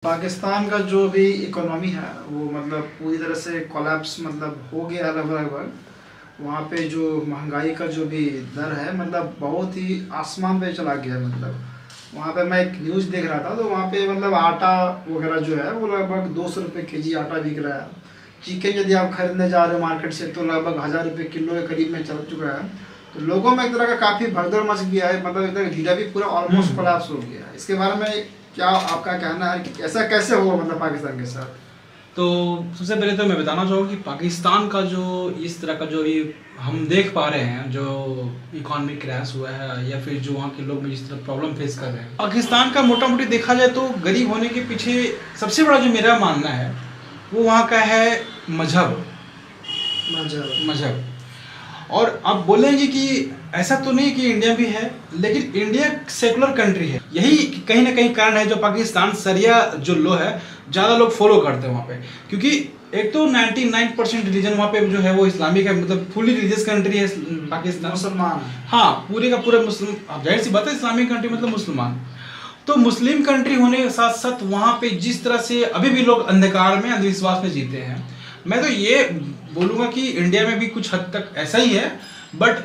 पाकिस्तान का जो भी इकोनॉमी है वो मतलब पूरी तरह से कोलैप्स मतलब हो गया है लगभग। वहाँ पे जो महंगाई का जो भी दर है मतलब बहुत ही आसमान पे चला गया है। मतलब वहाँ पे मैं एक न्यूज़ देख रहा था तो वहाँ पे मतलब आटा वगैरह जो है वो लगभग 200 रुपये केजी आटा बिक रहा है। चिकन यदि आप खरीदने जा रहे हो मार्केट से तो लगभग 1000 रुपये किलो के करीब में चल चुका है। तो लोगों में एक तरह का काफ़ी भगदड़ मच गया है। मतलब एक तरह जीरा भी पूरा ऑलमोस्ट कोलैप्स हो गया है। इसके बारे में क्या आपका कहना है कि ऐसा कैसे हुआ मतलब पाकिस्तान के साथ? तो सबसे पहले तो मैं बताना चाहूँगा कि पाकिस्तान का जो इस तरह का जो ये हम देख पा रहे हैं जो इकोनॉमिक क्रैश हुआ है या फिर जो वहाँ के लोग जिस तरह प्रॉब्लम फेस कर रहे हैं, पाकिस्तान का मोटा मोटी देखा जाए तो गरीब होने के पीछे सबसे बड़ा जो मेरा मानना है वो वहाँ का है मजहब। मजहब और आप बोलेंगे कि ऐसा तो नहीं कि इंडिया भी है, लेकिन इंडिया सेकुलर कंट्री है। यही कहीं ना कहीं कारण है जो पाकिस्तान शरिया जो लॉ है ज़्यादा लोग फॉलो करते हैं वहाँ पे, क्योंकि एक तो 99% रिलीजन वहाँ पे जो है वो इस्लामिक है। मतलब फुली रिलीजियस कंट्री है पाकिस्तान। मुसलमान। हाँ, पूरे का पूरा मुस्लिम। अब जाहिर सी बात है इस्लामिक कंट्री मतलब मुसलमान। तो मुस्लिम कंट्री होने के साथ साथ वहाँ पे जिस तरह से अभी भी लोग अंधकार में अंधविश्वास में जीते हैं, मैं तो ये बोलूँगा कि इंडिया में भी कुछ हद तक ऐसा ही है। बट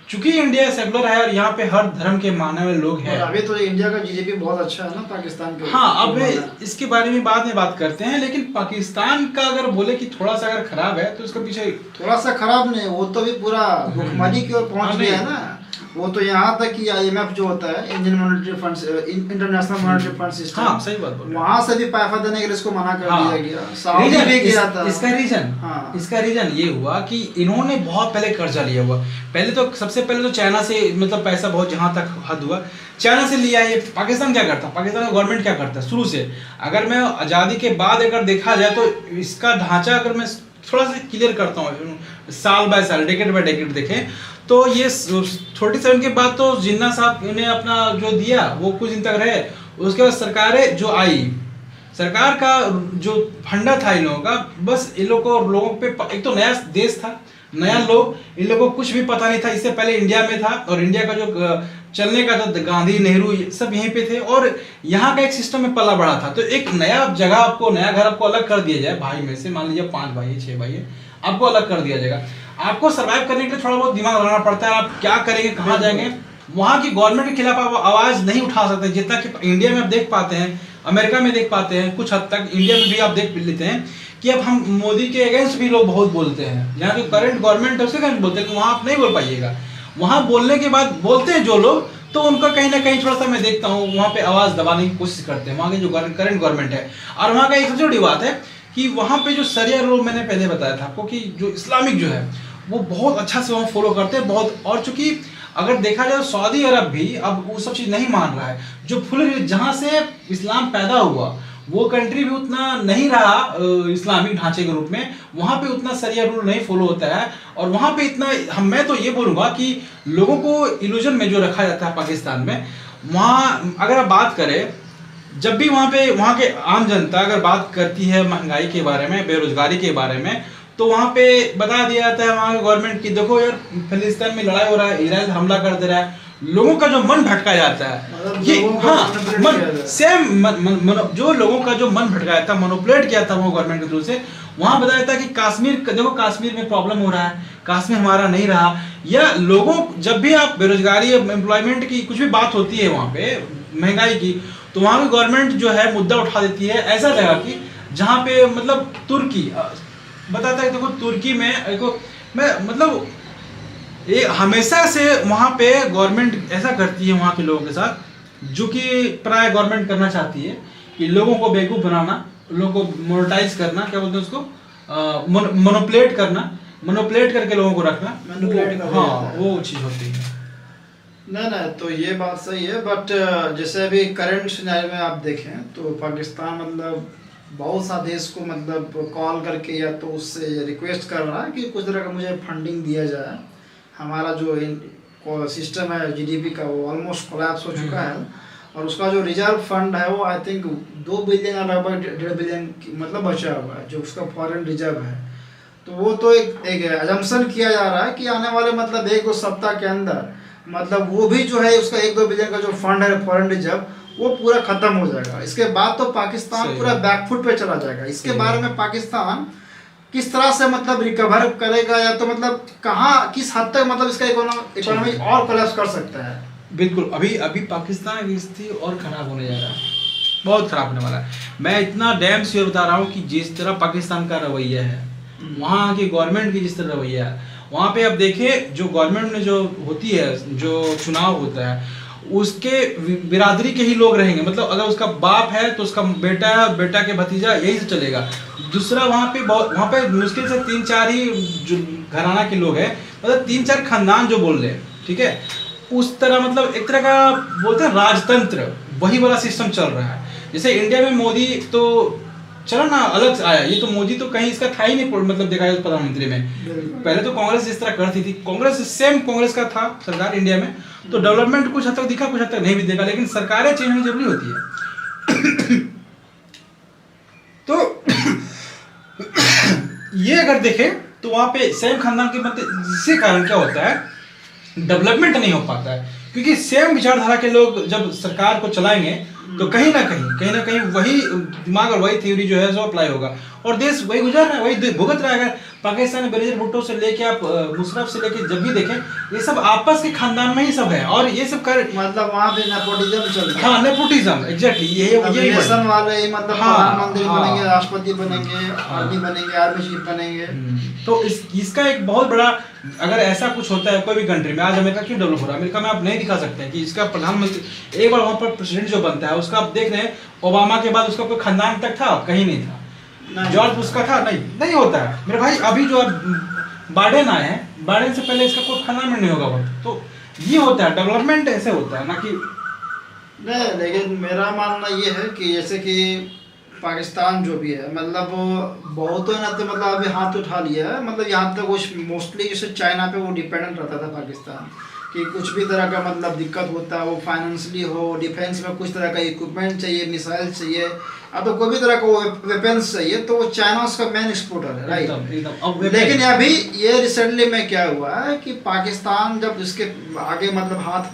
चूंकि इंडिया सेकुलर है और यहाँ पे हर धर्म के मानने वाले लोग हैं। अभी तो इंडिया का जीडीपी बहुत अच्छा है ना पाकिस्तान के। हाँ, अब इसके बारे में बाद में बात करते हैं, लेकिन पाकिस्तान का अगर बोले कि थोड़ा सा अगर खराब है तो इसके पीछे थोड़ा सा खराब नहीं, वो तो भी पूरा भुखमरी की ओर पहुंच गया है ना। वो तो यहाँ तक कि IMF जो होता है Indian monetary fund, international monetary fund system, हाँ सही बात बोल रहे हैं, वहाँ से भी पैसा देने के लिए इसको मना कर दिया गया। रीजन भी गया था। इसका रीजन ये हुआ कि इन्होंने बहुत पहले कर्जा लिया हुआ। सबसे पहले तो चाइना से मतलब पैसा बहुत जहाँ तक हद हुआ चाइना से लिया है। पाकिस्तान क्या करता है, पाकिस्तान का गवर्नमेंट क्या करता है शुरू से, अगर मैं आज़ादी के बाद अगर देखा जाए तो इसका ढांचा अगर मैं थोड़ा सा क्लियर करता हूँ, साल बाय साल डेकेड बाय डेकेड देखें तो ये 47 के बाद तो जिन्ना साहब ने अपना जो दिया वो कुछ दिन तक रहे। उसके बाद सरकारें जो आई, सरकार का जो फंडा था इन लोगों का, बस इन लोगों पे एक तो नया देश था, नया लोग, इन लोगों को कुछ भी पता नहीं था। इससे पहले इंडिया में था और इंडिया का जो चलने का था गांधी नेहरू सब यहीं पे थे और यहाँ का एक सिस्टम में पला बढ़ा था। तो एक नया जगह आपको, नया घर आपको अलग कर दिया जाए भाई में से, मान लीजिए 5 भाई है 6 भाई है, आपको अलग कर दिया जाएगा। आपको सर्वाइव करने के लिए थोड़ा बहुत दिमाग लगाना पड़ता है, आप क्या करेंगे, कहाँ जाएंगे। वहाँ की गवर्नमेंट के खिलाफ आप आवाज नहीं उठा सकते जितना कि इंडिया में आप देख पाते हैं, अमेरिका में देख पाते हैं, कुछ हद तक इंडिया में भी आप देख लेते हैं कि अब हम मोदी के अगेंस्ट भी लोग बहुत बोलते हैं। यहाँ जो करंट गवर्नमेंट है उसके अगेंस्ट बोलते हैं कि वहाँ आप नहीं बोल पाइएगा। वहाँ बोलने के बाद बोलते हैं जो लोग, तो उनका कहीं ना कहीं थोड़ा सा मैं देखता हूँ वहाँ पे आवाज दबाने की कोशिश करते हैं वहाँ की जो करंट गवर्नमेंट है। और वहाँ का एक सबसे बड़ी बात है कि वहाँ पे जो शरिया लॉ मैंने पहले बताया था आपको कि जो इस्लामिक जो है वो बहुत अच्छा से वहाँ फॉलो करते हैं बहुत। और चूंकि अगर देखा जाए तो सऊदी अरब भी अब वो सब चीज़ नहीं मान रहा है। जो फुल जहाँ से इस्लाम पैदा हुआ वो कंट्री भी उतना नहीं रहा इस्लामिक ढांचे के रूप में, वहाँ पे उतना शरिया रूल नहीं फॉलो होता है। और वहाँ पे इतना मैं तो ये बोलूँगा कि लोगों को इल्यूजन में जो रखा जाता है पाकिस्तान में, वहाँ अगर आप बात करें, जब भी वहाँ के आम जनता अगर बात करती है महंगाई के बारे में, बेरोजगारी के बारे में, तो वहाँ पे बता दिया जाता है वहाँ के गवर्नमेंट की, देखो यार फिलिस्तीन में लड़ाई हो रहा है, इजराइल हमला कर दे रहा है। लोगों का जो मन भटकाया जाता है ये, हाँ जो लोगों का जो मन भटकाया था, मनोपुलेट किया था वो गवर्नमेंट के थ्रू से, वहाँ बताया जाता है कि कश्मीर, देखो कश्मीर में प्रॉब्लम हो रहा है, कश्मीर हमारा नहीं रहा। या लोगों जब भी आप बेरोजगारी एम्प्लॉयमेंट की कुछ भी बात होती है वहाँ पे महंगाई की, तो वहाँ की गवर्नमेंट जो है मुद्दा उठा देती है ऐसा जगह की जहाँ पे मतलब तुर्की बताता है। देखो तुर्की में देखो मैं मतलब ये हमेशा से वहाँ पे गवर्नमेंट ऐसा करती है वहाँ के लोगों के साथ, जो कि प्राय गवर्नमेंट करना चाहती है कि लोगों को बेवकूफ़ बनाना, लोगों को मोनेटाइज करना, क्या बोलते हैं उसको, मोनोप्लेट करना, मोनोप्लेट करके लोगों को रखना, हाँ वो चीज़ होती है। नहीं तो ये बात सही है। बट जैसे अभी करंट सिनेरियो में आप देखें तो पाकिस्तान मतलब बहुत सा देश को मतलब कॉल करके या तो उससे रिक्वेस्ट कर रहा है कि कुछ तरह का मुझे फंडिंग दिया जाए। हमारा जो सिस्टम है जीडीपी का वो ऑलमोस्ट कोलैप्स हो चुका है और उसका जो रिजर्व फंड है वो आई थिंक 2 बिलियन या लगभग 1.5 बिलियन मतलब बचा हुआ है जो उसका फॉरेन रिजर्व है। तो वो तो एक अजम्पशन किया जा रहा है कि आने वाले मतलब 1-2 सप्ताह के अंदर मतलब वो भी जो है उसका 1-2 बिलियन का जो फंड है फॉरेन रिजर्व वो पूरा खत्म हो जाएगा। इसके बाद तो पाकिस्तान सही पूरा बात। बैकफुट पे चला जाएगा। इसके सही बारे बात। में पाकिस्तान किस तरह से मतलब रिकवर करेगा, या तो मतलब कहाँ किस हद तक मतलब इसका इकोनॉमी और कोलैप्स कर सकता है। बिल्कुल, अभी अभी पाकिस्तान की स्थिति और खराब होने जा रहा है, बहुत खराब होने वाला है। मैं इतना डैम श्योर बता रहा हूँ कि जिस तरह पाकिस्तान का रवैया है, वहाँ की गवर्नमेंट की जिस तरह रवैया है, वहाँ पे अब देखिए जो गवर्नमेंट में जो होती है, जो चुनाव होता है, उसके बिरादरी के ही लोग रहेंगे। मतलब अगर उसका बाप है तो उसका बेटा, बेटा के भतीजा, यही से चलेगा। दूसरा वहाँ पे मुश्किल से 3-4 ही जो घराना के लोग हैं, मतलब 3-4 खानदान जो बोल रहे हैं, ठीक है, उस तरह मतलब एक तरह का बोलते हैं राजतंत्र, वही वाला सिस्टम चल रहा है। जैसे इंडिया में मोदी तो चलो ना अलग से आया, ये तो मोदी तो कहीं इसका था ही नहीं, मतलब देखा जाए प्रधानमंत्री में। पहले तो कांग्रेस जिस तरह करती थी, कांग्रेस का था सरकार इंडिया में, तो डेवलपमेंट कुछ हद तक दिखा, कुछ हद तक नहीं भी देखा, लेकिन सरकारें चेंज होनी जरूरी होती है। तो ये अगर देखें तो वहां पे सेम खानदान के बनते, जिसके कारण क्या होता है, डेवलपमेंट नहीं हो पाता है। क्योंकि सेम विचारधारा के लोग जब सरकार को चलाएंगे तो कहीं ना कहीं वही दिमाग और वही थ्योरी जो है जो अप्लाई होगा, और देश वही गुजर रहा है, वही भुगत रहा है। अगर पाकिस्तान में बेनजीर भुट्टो से लेके आप मुशर्रफ से लेके जब भी देखें, ये सब आपस के खानदान में ही सब है, और ये सब कर मतलब वहाँ पे नेपोटिज्म चल रहा है। हाँ, नेपोटिज्म, एग्जैक्टली, यही नेशन वाले ही मतलब हाँ, प्रधानमंत्री हाँ, बनेंगे, राष्ट्रपति बनेंगे, आर्मी बनेंगे, आर्मी चीफ बनेंगे। तो इसका एक बहुत बड़ा, अगर ऐसा कुछ होता है कोई भी कंट्री में, आज अमेरिका क्यों डेवलप हो रहा है, अमेरिका में आप नहीं दिखा सकते हैं कि इसका प्रधानमंत्री, एक बार वहाँ पर प्रेसिडेंट जो बनता है उसका आप देख रहे हैं, ओबामा के बाद उसका कोई खानदान तक था, कहीं नहीं था। जॉर्ज बुश का था, नहीं होता है मेरे भाई। अभी जो बाइडेन आए हैं, बाइडेन से पहले इसका कोई खानदान में नहीं होगा वो। तो ये होता है, डेवलपमेंट ऐसे होता है ना कि नहीं, लेकिन मेरा मानना ये है कि जैसे कि पाकिस्तान जो भी है, मतलब बहुतों ने तो मतलब अभी हाथ उठा लिया है। मतलब यहाँ तक वो मोस्टली जैसे चाइना पे वो डिपेंडेंट रहता था पाकिस्तान, कि कुछ भी तरह का मतलब दिक्कत होता है, वो फाइनेंशियली हो, डिफेंस में कुछ तरह का इक्विपमेंट चाहिए, मिसाइल चाहिए, या तो कोई भी तरह का वेपन्स चाहिए, तो वो चाइना उसका मेन एक्सपोर्टर है, राइट। लेकिन अभी ये रिसेंटली में क्या हुआ है कि पाकिस्तान जब इसके आगे मतलब हाथ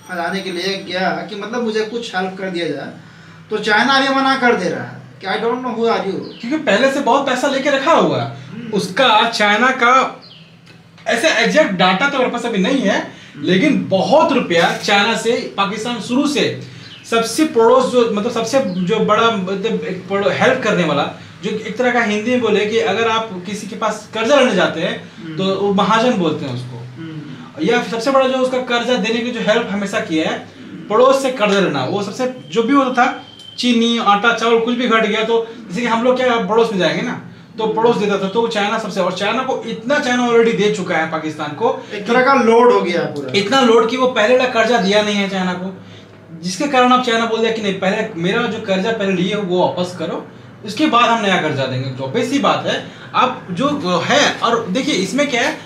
फैलाने के लिए गया कि मतलब मुझे कुछ हेल्प कर दिया जाए, तो चाइना भी मना कर दे रहा है कि I don't know who are you, क्योंकि पहले से बहुत पैसा लेके रखा हुआ है उसका। चाइना का ऐसे एग्जैक्ट डाटा तो मेरे पास अभी नहीं है, लेकिन बहुत रुपया चाइना से पाकिस्तान शुरू से सबसे पड़ोस जो मतलब सबसे जो बड़ा मतलब हेल्प करने वाला, जो एक तरह का हिंदी में बोले कि अगर आप किसी के पास कर्जा लेने जाते हैं तो वो महाजन बोलते हैं उसको, या सबसे बड़ा जो उसका कर्जा देने की जो हेल्प हमेशा किया है, पड़ोस से कर्जा लेना, वो सबसे जो भी होता था, चीनी, आटा, चावल कुछ भी घट गया तो जैसे कि हम लोग क्या पड़ोस में जाएंगे ना, तो पड़ोस देता था, तो चाइना सबसे, और चाइना को इतना, चाइना ऑलरेडी दे चुका है पाकिस्तान को, एक तरह का लोड हो गया पूरा, इतना लोड कि वो पहले वाला कर्जा दिया नहीं है चाइना को, जिसके कारण अब चाइना बोल दिया कि नहीं, पहले मेरा जो कर्जा पहले लिए वो वापस करो, उसके बाद हम नया कर्जा देंगे। तो बेसिक बात है, अब जो है, और देखिए इसमें क्या है,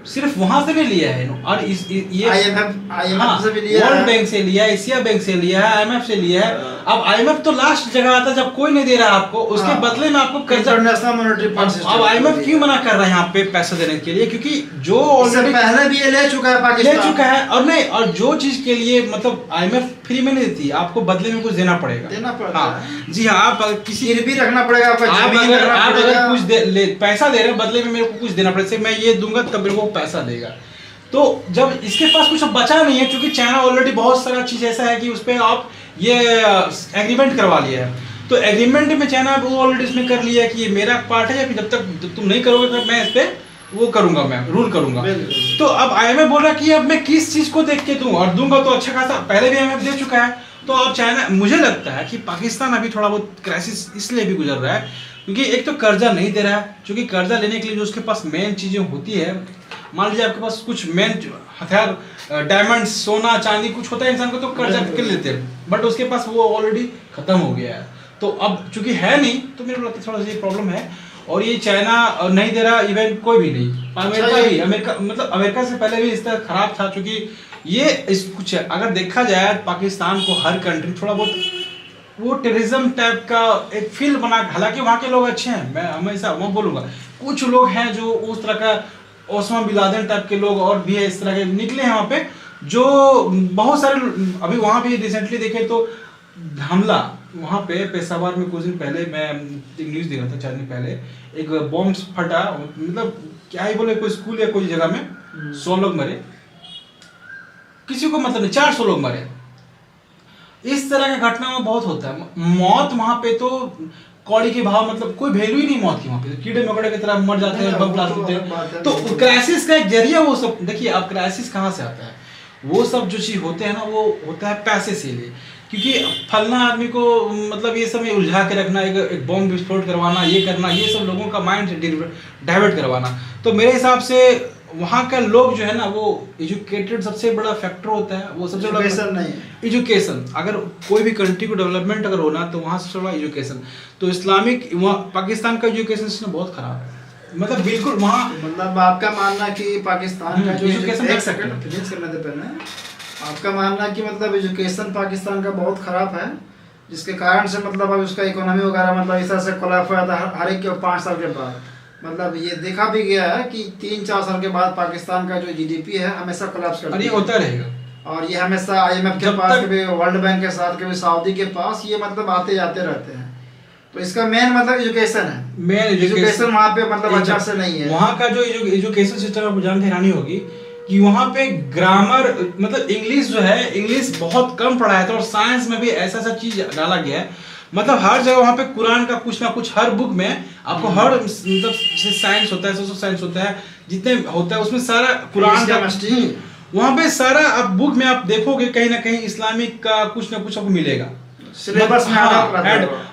सिर्फ वहां से नहीं लिया है, और ये IMF से भी लिया है, वर्ल्ड बैंक से लिया है, एशिया बैंक से लिया है, IMF से लिया है। अब IMF तो लास्ट जगह आता है जब कोई नहीं दे रहा आपको, उसके बदले में आपको कर्जा, इंटरनेशनल मॉनेटरी फंड सिस्टम। अब IMF क्यों मना कर रहा है यहाँ पे पैसा देने के लिए, क्योंकि जो ऑलरेडी पहले भी ये ले चुका है पाकिस्तान, ले चुका है, और नहीं, और जो चीज के लिए मतलब IMF फ्री में नहीं देती, आपको बदले में कुछ देना पड़ेगा, देना पड़ता है। जी हाँ, आप किसी गिरवी रखना पड़ेगा, आप अगर कुछ पैसा दे रहे हो, बदले में मेरे को कुछ देना पड़ेगा, मैं ये दूंगा तब मेरे को पैसा देगा। तो जब इसके पास कुछ बचा नहीं है, क्योंकि चाइना ऑलरेडी बहुत सारा चीज ऐसा है कि उस पर आप ये एग्रीमेंट करवा लिया है, तो एग्रीमेंट में चाइना वो ऑलरेडी इसमें कर लिया है कि ये मेरा पार्ट है, या जब तक तुम नहीं करोगे तब मैं इस पे वो करूंगा, मैं रूल करूंगा। तो अब IMF बोल रहा है कि अब मैं किस चीज को देख के दूं, और दूंगा तो अच्छा खासा, पहले भी IMF दे चुका है। तो अब चाइना, मुझे लगता है कि पाकिस्तान अभी थोड़ा बहुत क्राइसिस इसलिए भी गुजर रहा है क्योंकि एक तो कर्जा नहीं दे रहा है, क्योंकि कर्जा लेने के लिए जो उसके पास मेन चीजें होती है, मान लीजिए आपके पास कुछ मेन हथियार, डायमंड, सोना, चांदी कुछ होता है इंसान को, तो कर्जा कर लेते हैं, बट उसके पास वो ऑलरेडी खत्म हो गया है। तो अब चूंकि है नहीं, तो मेरे को लगता है थोड़ा सा ये प्रॉब्लम है, और ये चाइना नहीं दे रहा, इवन कोई भी नहीं, अमेरिका भी, अमेरिका से पहले भी इस तरह खराब था, क्योंकि ये इस कुछ अगर देखा जाए पाकिस्तान को हर कंट्री थोड़ा बहुत वो टेररिज्म टाइप का एक फील बना, हालांकि वहाँ के लोग अच्छे हैं, मैं हमेशा वो बोलूंगा, कुछ लोग हैं जो उस तरह का ओसामा बिन लादेन टाइप के लोग और भी है, इस तरह के निकले हैं वहाँ पे, जो बहुत सारे अभी वहाँ भी रिसेंटली देखे तो हमला वहाँ पे पेशावर में कुछ दिन पहले मैं एक न्यूज़ देख रहा था 4 दिन पहले, एक बॉम्ब फटा, मतलब क्या ही बोले, कोई स्कूल या कोई जगह में 100 लोग मरे, किसी को मतलब नहीं, 400 लोग मरे। इस तरह का घटना में बहुत होता है। मौत वहाँ पे तो कौड़ी के भाव, मतलब कोई वैल्यू ही नहीं मौत की वहाँ पे, तो कीड़े मकोड़े की तरह मर जाते हैं, बम ब्लास्ट होते हैं। तो क्राइसिस का एक जरिया वो सब, देखिए अब क्राइसिस कहाँ से आता है, वो सब जो चीज़ होते हैं ना, वो होता है पैसे से लिए, क्योंकि फलना आदमी को मतलब ये सब में उलझा के रखना, एक बॉम्ब विस्फोट करवाना, ये करना, ये सब लोगों का माइंड डाइवर्ट करवाना। तो मेरे हिसाब से वहाँ का लोग जो है ना, वो एजुकेटेड सबसे बड़ा फैक्टर होता है, वो सबसे बड़ा नहीं है। एजुकेशन, अगर कोई भी कंट्री को डेवलपमेंट अगर होना तो वहाँ सबसे बड़ा एजुकेशन। तो इस्लामिक पाकिस्तान का एजुकेशन सिस्टम बहुत खराब है, मतलब बिल्कुल वहाँ, मतलब आपका मानना कि पाकिस्तान का जो एजुकेशन, एक सेकंड फिनिश करने से पहले, आपका मानना कि मतलब एजुकेशन पाकिस्तान का बहुत खराब है, जिसके कारण से मतलब अब उसका इकोनॉमी वगैरह मतलब इस तरह से कोलैप्स हुआ था हर एक के 5 साल के बाद। मतलब ये देखा भी गया है कि 3-4 साल के बाद पाकिस्तान का जो जीडीपी है हमेशा कोलैप्स करता है, होता रहेगा, और ये हमेशा आईएमएफ के पास, कभी वर्ल्ड बैंक के साथ, कभी सऊदी के पास, ये मतलब आते जाते रहते हैं। तो इसका मेन मतलब एजुकेशन है, मेन एजुकेशन वहाँ पे मतलब अच्छा से नहीं है। वहाँ का जो एजुकेशन सिस्टम आपको जान के हैरानी होगी कि वहाँ पे ग्रामर, मतलब इंग्लिश जो है, इंग्लिश बहुत कम पढ़ाया था, और साइंस में भी ऐसा ऐसा चीज डाला गया है, मतलब हर जगह वहाँ पे कुरान का कुछ ना कुछ, हर बुक में आपको हर मतलब साइंस होता है, सोशल साइंस होता है, जितने होता है उसमें सारा कुरान का, वहाँ पे सारा आप बुक में आप देखोगे कहीं ना कहीं इस्लामिक का कुछ ना कुछ आपको मिलेगा सिलेबस में।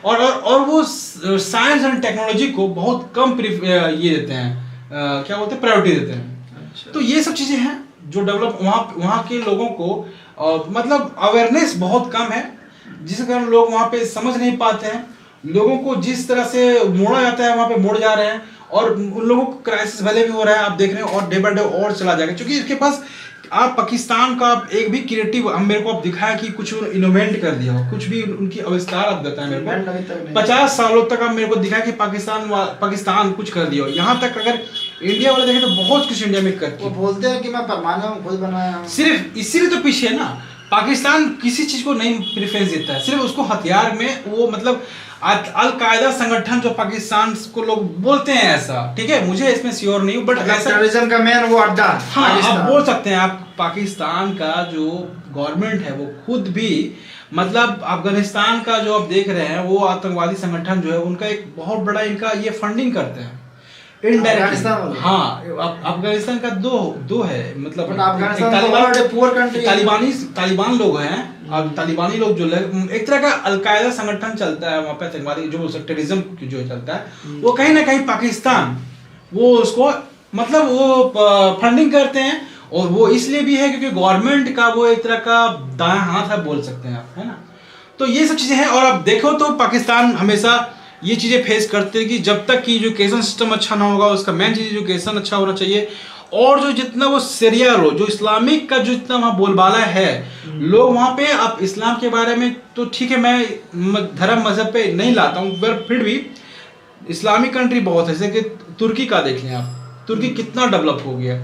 और वो साइंस एंड टेक्नोलॉजी को बहुत कम ये देते हैं, क्या बोलते हैं, प्रायोरिटी देते हैं। अच्छा। तो ये सब चीजें हैं जो डेवलप वहाँ के लोगों को मतलब अवेयरनेस बहुत कम है, जिस कारण लोग वहाँ पे समझ नहीं पाते हैं, लोगों को जिस तरह से मोड़ा जाता है वहाँ पे मोड़ जा रहे हैं, और उन लोगों को क्राइसिस भले भी हो रहा है, आप देख रहे हैं, और डे बाय डे और चला जाएगा, क्योंकि इसके पास आप पाकिस्तान का एक भी क्रिएटिव मेरे को आप दिखाया कि कुछ इनोवेट कर दिया हो, कुछ भी उनकी आविष्कार आप बताएं मेरे को, 50 सालों तक आप मेरे को दिखाया कि पाकिस्तान कुछ कर दिया हो। यहाँ तक अगर इंडिया वाले देखें तो बहुत कुछ इंडिया में कर, वो बोलते हैं कि मैं परमाणु खुद बनाया हूं, सिर्फ इसीलिए तो पीछे है ना। पाकिस्तान किसी चीज को नहीं प्रेफरेंस देता है, सिर्फ उसको हथियार में, वो मतलब अल-कायदा संगठन जो पाकिस्तान को लोग बोलते हैं ऐसा, ठीक है, मुझे इसमें श्योर नहीं हूँ, बट ऐसा टेररिज्म का मेन वो अड्डा। हाँ, आप बोल सकते हैं। आप पाकिस्तान का जो गवर्नमेंट है वो खुद भी, मतलब अफगानिस्तान का जो आप देख रहे हैं, वो आतंकवादी संगठन जो है उनका एक बहुत बड़ा इनका ये फंडिंग करते हैं इनडायरेक्टली। हाँ, अफगानिस्तान का दो है, मतलब तालिबानी लोग हैं, और तालिबानी लोग जो एक तरह का अलकायदा संगठन चलता है वहाँ पे, आतंकवादी जो टेररिज्म जो चलता है, वो कहीं ना कहीं पाकिस्तान वो उसको मतलब वो फंडिंग करते हैं, और वो इसलिए भी है क्योंकि गवर्नमेंट का वो एक तरह का दायां हाथ है, बोल सकते हैं आप, है ना। तो ये सब चीजें हैं, और आप देखो तो पाकिस्तान हमेशा ये चीजें फेस करते हैं कि जब तक कि एजुकेशन सिस्टम अच्छा ना होगा, उसका मेन चीज एजुकेशन अच्छा होना चाहिए, और जो जितना वो सीरिया लो जो इस्लामिक का जो जितना वहाँ बोलबाला है, लोग वहाँ पे, आप इस्लाम के बारे में तो ठीक है, मैं धर्म मजहब पे नहीं लाता हूँ, पर फिर भी इस्लामिक कंट्री बहुत है, जैसे कि तुर्की का देख लें आप, तुर्की कितना डेवलप हो गया,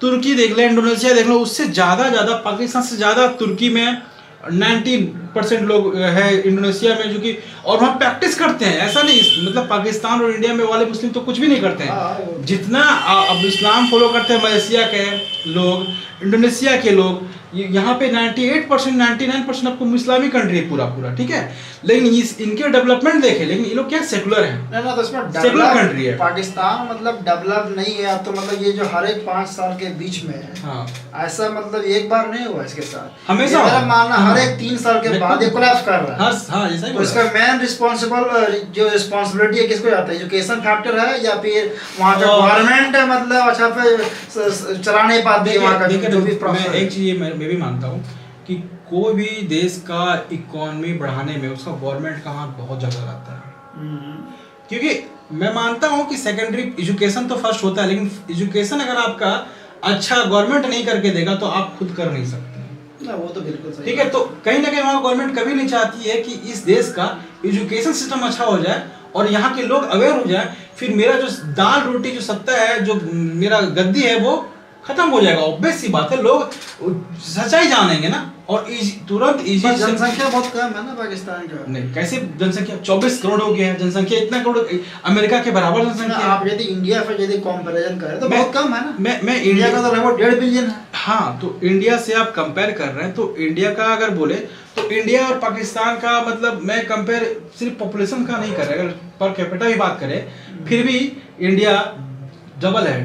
तुर्की देख लें, इंडोनेशिया देख लो, उससे ज़्यादा पाकिस्तान से ज़्यादा तुर्की में 19% लोग है इंडोनेशिया में, जो कि और वहाँ प्रैक्टिस करते हैं, ऐसा नहीं मतलब पाकिस्तान और इंडिया में वाले मुस्लिम तो कुछ भी नहीं करते हैं, जितना अब इस्लाम फॉलो करते हैं मलेशिया के लोग, इंडोनेशिया के लोग, यहाँ पे 98% 99% आपको इस्लामिक कंट्री है पूरा, ठीक है, लेकिन इनके डेवलपमेंट देखे, लेकिन ये लोग क्या सेकुलर है, तो इसमें सेकुलर कंट्री है। पाकिस्तान मतलब डेवलप नहीं है, तो मतलब ये जो हर एक 5 साल के बीच में है, हाँ, ऐसा मतलब एक बार नहीं हुआ इसके साथ, हमेशा मेरा मानना हर एक 3 साल के बाद ये कोलैप्स कर रहा है। तो इसका मेन रिस्पॉन्सिबिलिटी है किसको जाता है, एजुकेशन फैक्टर है, या फिर वहाँ का गवर्नमेंट है, मतलब अच्छा पे चला नहीं पाती है वहाँ का जो भी प्रोसेस। एक चीज मैं भी मानता हूँ कि कोई भी देश का इकोनॉमी बढ़ाने में उसका गवर्नमेंट का हाथ बहुत ज़्यादा रहता है, क्योंकि मैं मानता हूँ कि सेकेंडरी एजुकेशन तो फर्स्ट होता है, लेकिन एजुकेशन अगर आपका अच्छा गवर्नमेंट नहीं करके देगा तो आप खुद कर नहीं सकते ना, वो तो बिल्कुल सही, ठीक है। तो कहीं ना कहीं वहाँ गवर्नमेंट कभी नहीं चाहती है कि इस देश का एजुकेशन सिस्टम अच्छा हो जाए और यहाँ के लोग अवेयर हो जाए, फिर मेरा जो दाल रोटी जो सत्ता है, जो मेरा गद्दी है, वो खत्म हो जाएगा। ऑब्वियस सी बात है, लोग सच्चाई जानेंगे ना, और तुरंत पर इजी जनसंख्या बहुत कम है ना पाकिस्तान का। नहीं, कैसे जनसंख्या 24 करोड़ हो गया है, जनसंख्या इतना करोड़, अमेरिका के बराबर जनसंख्या है। आप यदि इंडिया से यदि कंपैरिजन करें तो बहुत कम है ना। मैं इंडिया का तो लगभग 1.5 बिलियन है। हाँ, तो इंडिया से आप कंपेयर कर रहे हैं, तो इंडिया का अगर बोले तो इंडिया और पाकिस्तान का मतलब मैं कंपेयर सिर्फ पॉपुलेशन का नहीं कर रहा, अगर पर कैपिटा भी बात करें फिर भी इंडिया डबल है,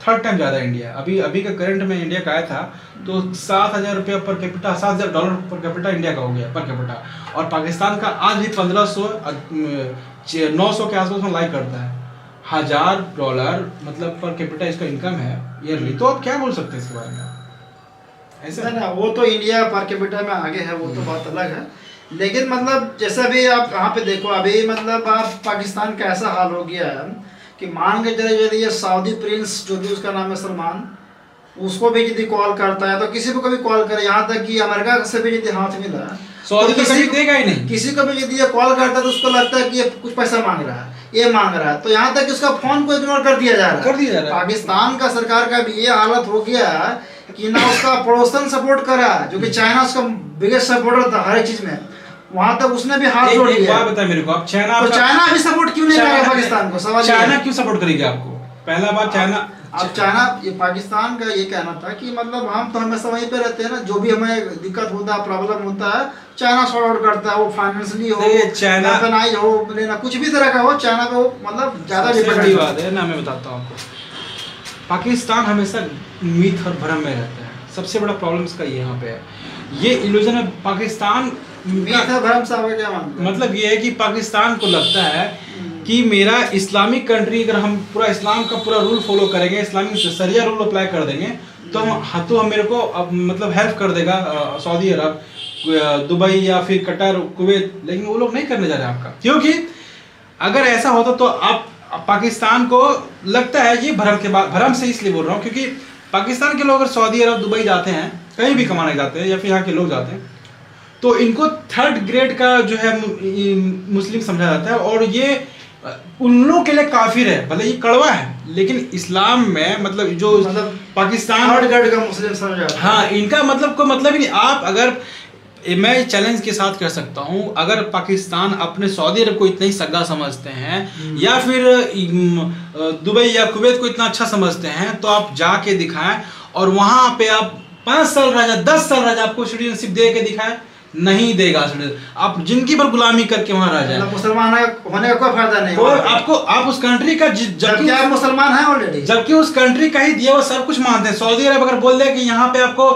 3rd टाइम ज़्यादा इंडिया। अभी का करंट में इंडिया का आया था तो 7,000 रुपया per capita, $7,000 per capita India का हो गया पर कैपिटा, और पाकिस्तान का आज भी 1500 900 के आसपास में लाइक करता है। $1,000 मतलब पर कैपिटा इसका इनकम है ईयरली। तो आप क्या बोल सकते हैं इसके बारे में? ऐसा ना, वो तो इंडिया पर कैपिटा में आगे है, वो तो बात अलग है। लेकिन मतलब जैसे भी आप यहाँ पे देखो, अभी मतलब आप पाकिस्तान का ऐसा हाल हो गया है कि मान के चले यदि ये सऊदी प्रिंस जो भी उसका नाम है सलमान, उसको भी यदि कॉल करता है तो किसी को कभी कॉल करे, यहाँ तक कि अमेरिका से भी यदि हाथ मिला सऊदी तो तो कभी देगा ही नहीं। किसी को भी यदि ये कॉल करता है तो उसको लगता है कि ये कुछ पैसा मांग रहा है, ये मांग रहा है, तो यहाँ तक कि उसका फोन को इग्नोर कर दिया जा रहा है। पाकिस्तान का सरकार का भी ये हालत हो गया कि ना उसका पड़ोसन सपोर्ट करा, जो कि चाइना उसका बिगेस्ट सपोर्टर था हर एक चीज में, वहां तक उसने भी हाथ जोड़ लिया। बात बताए मेरे को, आप चाइना, तो चाइना भी सपोर्ट क्यों नहीं कर रहा पाकिस्तान को? सवाल चाइना क्यों सपोर्ट करेगी आपको? पहला बात चाइना, अब चाइना, ये पाकिस्तान का ये कहना था कि मतलब हम तो हमेशा वहीं पे रहते हैं ना, जो भी हमें दिक्कत होता है, प्रॉब्लम होता है, चाइना सॉर्ट आउट करता है, वो फाइनेंशियली हो, चाइना वेपनाइज हो, लेना कुछ भी तरह का हो, चाइना पे वो मतलब ज्यादा डिपेंडेंट बात है ना। मैं बताता हूँ आपको, पाकिस्तान हमेशा मिथ और भ्रम में रहता है। सबसे बड़ा प्रॉब्लम इसका यहाँ पे है, ये इल्यूजन है पाकिस्तान। मतलब ये है कि पाकिस्तान को लगता है कि मेरा इस्लामिक कंट्री, अगर हम पूरा इस्लाम का पूरा रूल फॉलो करेंगे, इस्लामिक शरिया रूल अप्लाई कर देंगे तो हम मेरे को अब मतलब हेल्प कर देगा सऊदी अरब, दुबई या फिर कतर, कुवैत। लेकिन वो लोग नहीं करने जा रहे आपका, क्योंकि अगर ऐसा होता तो आप पाकिस्तान को लगता है, ये भ्रम से इसलिए बोल रहा हूँ क्योंकि पाकिस्तान के लोग अगर सऊदी अरब, दुबई जाते हैं, कहीं भी कमाने जाते हैं या फिर यहाँ के लोग जाते हैं, तो इनको 3rd ग्रेड का जो है मुस्लिम समझा जाता है, और ये उन लोगों के लिए काफिर है। मतलब ये कड़वा है, लेकिन इस्लाम में मतलब जो पाकिस्तान 3rd ग्रेड का मुस्लिम समझा जाता है। हाँ, इनका मतलब कोई मतलब ही नहीं। आप अगर, मैं चैलेंज के साथ कर सकता हूँ, अगर पाकिस्तान अपने सऊदी अरब को इतना ही सगा समझते हैं या फिर दुबई या कुवैत को इतना अच्छा समझते हैं, तो आप जाके दिखाएं और वहां पे आप 5 साल रह जाए, 10 साल रह जाए, आपको सिटीजनशिप दे के दिखाएं, नहीं देगा। आप जिंदगी भर गुलामी करके वहां रह जाए, मुसलमान होने का कोई फायदा नहीं। आपको आप उस कंट्री का, जबकि आप मुसलमान हैं ऑलरेडी, जबकि उस कंट्री का ही दिया वो सब कुछ मानते हैं। सऊदी अरब अगर बोल दे कि यहाँ पे आपको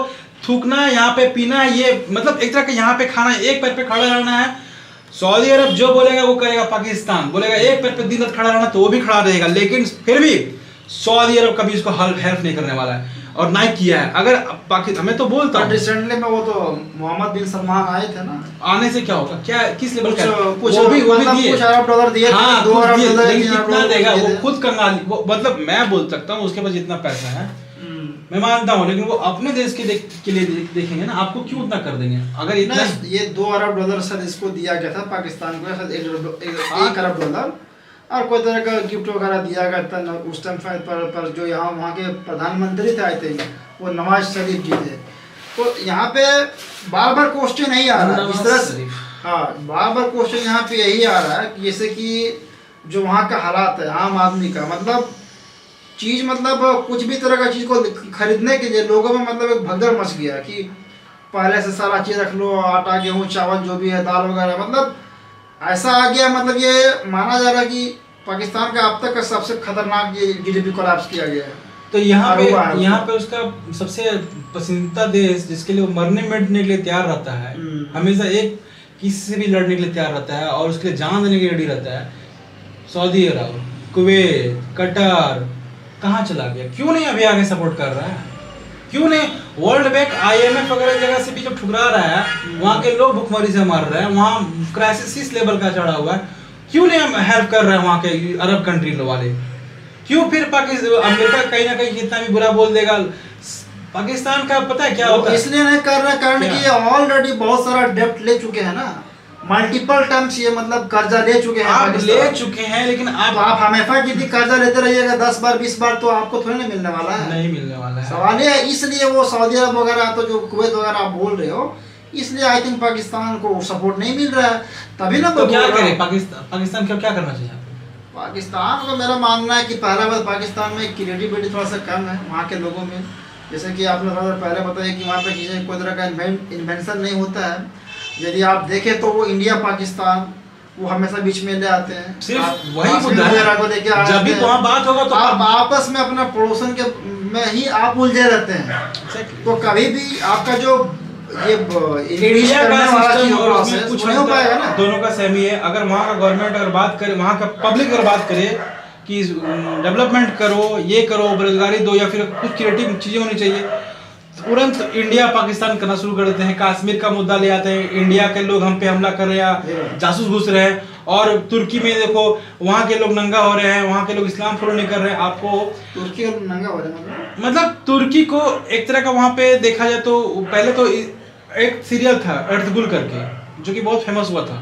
थूकना है, यहाँ पे पीना है, ये मतलब एक तरह का यहाँ पे खाना है, एक पैर पे खड़ा रहना है, सऊदी अरब जो बोलेगा वो करेगा। पाकिस्तान बोलेगा एक पैर पे दिन रात खड़ा रहना, तो वो भी खड़ा रहेगा। लेकिन फिर भी सऊदी अरब कभी इसको हेल्प नहीं करने वाला है, और ना किया है। अगर पाकिस्तान, मैं तो बोलता हूँ रिसेंटली में वो तो मोहम्मद बिन सलमान आए थे ना, आने से क्या होगा, क्या किस लेवल का, कुछ वो भी दिए, कुछ अरब डॉलर दिए, हाँ, 2 अरब डॉलर, कितना देगा वो खुद कंगाली। वो मतलब मैं बोल सकता हूँ उसके पास जितना पैसा है, मैं मानता हूँ, लेकिन वो अपने देश के लिए देखेंगे ना, आपको क्यों उतना कर देंगे? अगर इतना ये 2 अरब डॉलर सर इसको दिया गया था पाकिस्तान को, 1 अरब डॉलर, और कोई तरह का गिफ्ट वगैरह दिया गया था उस टाइम पर जो यहाँ वहाँ के प्रधानमंत्री थे आए थे, वो नवाज शरीफ जी थे। तो यहाँ पे बार बार क्वेश्चन यही आ रहा है इस तरह से, हाँ, बार बार क्वेश्चन यहाँ पे यही आ रहा है कि जैसे कि जो वहाँ का हालात है आम आदमी का, मतलब चीज़, मतलब कुछ भी तरह का चीज़ को खरीदने के लिए लोगों में मतलब एक भगदड़ मच गया कि पहले से सारा चीज़ रख लो, आटा गेहूँ चावल जो भी है, दाल वगैरह, मतलब ऐसा आ गया। मतलब ये माना जा रहा है कि पाकिस्तान का अब तक का सबसे खतरनाक ये GDP कोलैप्स किया गया है। तो यहाँ पे उसका सबसे पसंदीदा देश जिसके लिए वो मरने मिटने के लिए तैयार रहता है, हमेशा एक किसी से भी लड़ने के लिए तैयार रहता है और उसके लिए जान देने के लिए रेडी रहता है, सऊदी अरब, कुवैत, कतर, कहाँ चला गया? क्यों नहीं अभी आगे सपोर्ट कर रहा है? क्यों नहीं? वर्ल्ड बैंक, IMF वगैरह जगह से भी जब ठुकरा रहा है, वहाँ के लोग भुखमरी से मर रहे हैं, वहाँ क्राइसिस लेवल का चढ़ा हुआ है, क्यों नहीं हेल्प कर रहे हैं वहाँ के अरब कंट्री वाले? क्यों फिर पाकिस्तान, अमेरिका कहीं ना कहीं कितना भी बुरा बोल देगा, पाकिस्तान का पता है क्या होता है? इसलिए नहीं कर रहा कारण कि ऑलरेडी बहुत सारा डेप्ट ले चुके हैं ना, मल्टीपल टाइम्स ये मतलब कर्जा ले चुके हैं, आप ले चुके हैं। लेकिन आप हमेशा यदि कर्जा लेते रहिएगा 10 बार 20 बार, तो आपको थोड़ी ना मिलने वाला है, नहीं मिलने वाला है। सवाल है इसलिए वो सऊदी अरब वगैरह, तो जो कुवैत वगैरह आप बोल रहे हो, इसलिए आई थिंक पाकिस्तान को सपोर्ट नहीं मिल रहा है, तभी ना तो क्या करे पाकिस्तान क्या करना चाहिए आपको? पाकिस्तान को मेरा मानना है कि पहला बात पाकिस्तान में क्रिएटिविटी थोड़ा सा कम है वहाँ के लोगों में। जैसे कि आपने थोड़ा पहले बताया कि वहाँ पे चीज़ें कोई तरह का इन्वेंशन नहीं होता है। यदि आप देखें तो वो इंडिया पाकिस्तान वो हमेशा बीच में ले आते हैं, सिर्फ वही मुद्दा है। को लेके जब भी वहाँ बात होगा तो आप आपस में अपना पड़ोसन के में ही आप उलझे रहते हैं। तो कभी भी आपका जो ये इंडिया का सिस्टम और उसमें कुछ नहीं हो पाएगा ना। दोनों का सेम ही है। अगर वहाँ का गवर्नमेंट अगर बात करे, वहाँ का पब्लिक अगर बात करे कि डेवलपमेंट करो, ये करो, बेरोजगारी दो, या फिर कुछ क्रिएटिव चीजें होनी चाहिए, तुरंत इंडिया पाकिस्तान करना शुरू कर देते हैं। कश्मीर का मुद्दा ले आते हैं, इंडिया के लोग हम पे हमला कर रहे हैं या जासूस घुस रहे हैं। और तुर्की में देखो वहाँ के लोग नंगा हो रहे हैं, वहाँ के लोग इस्लाम फॉलो नहीं कर रहे हैं। आपको तुर्की और नंगा हो रहे हैं मतलब तुर्की को एक तरह का वहाँ पे देखा जाए तो पहले तो एक सीरियल था अर्तुगरुल करके, जो कि बहुत फेमस हुआ था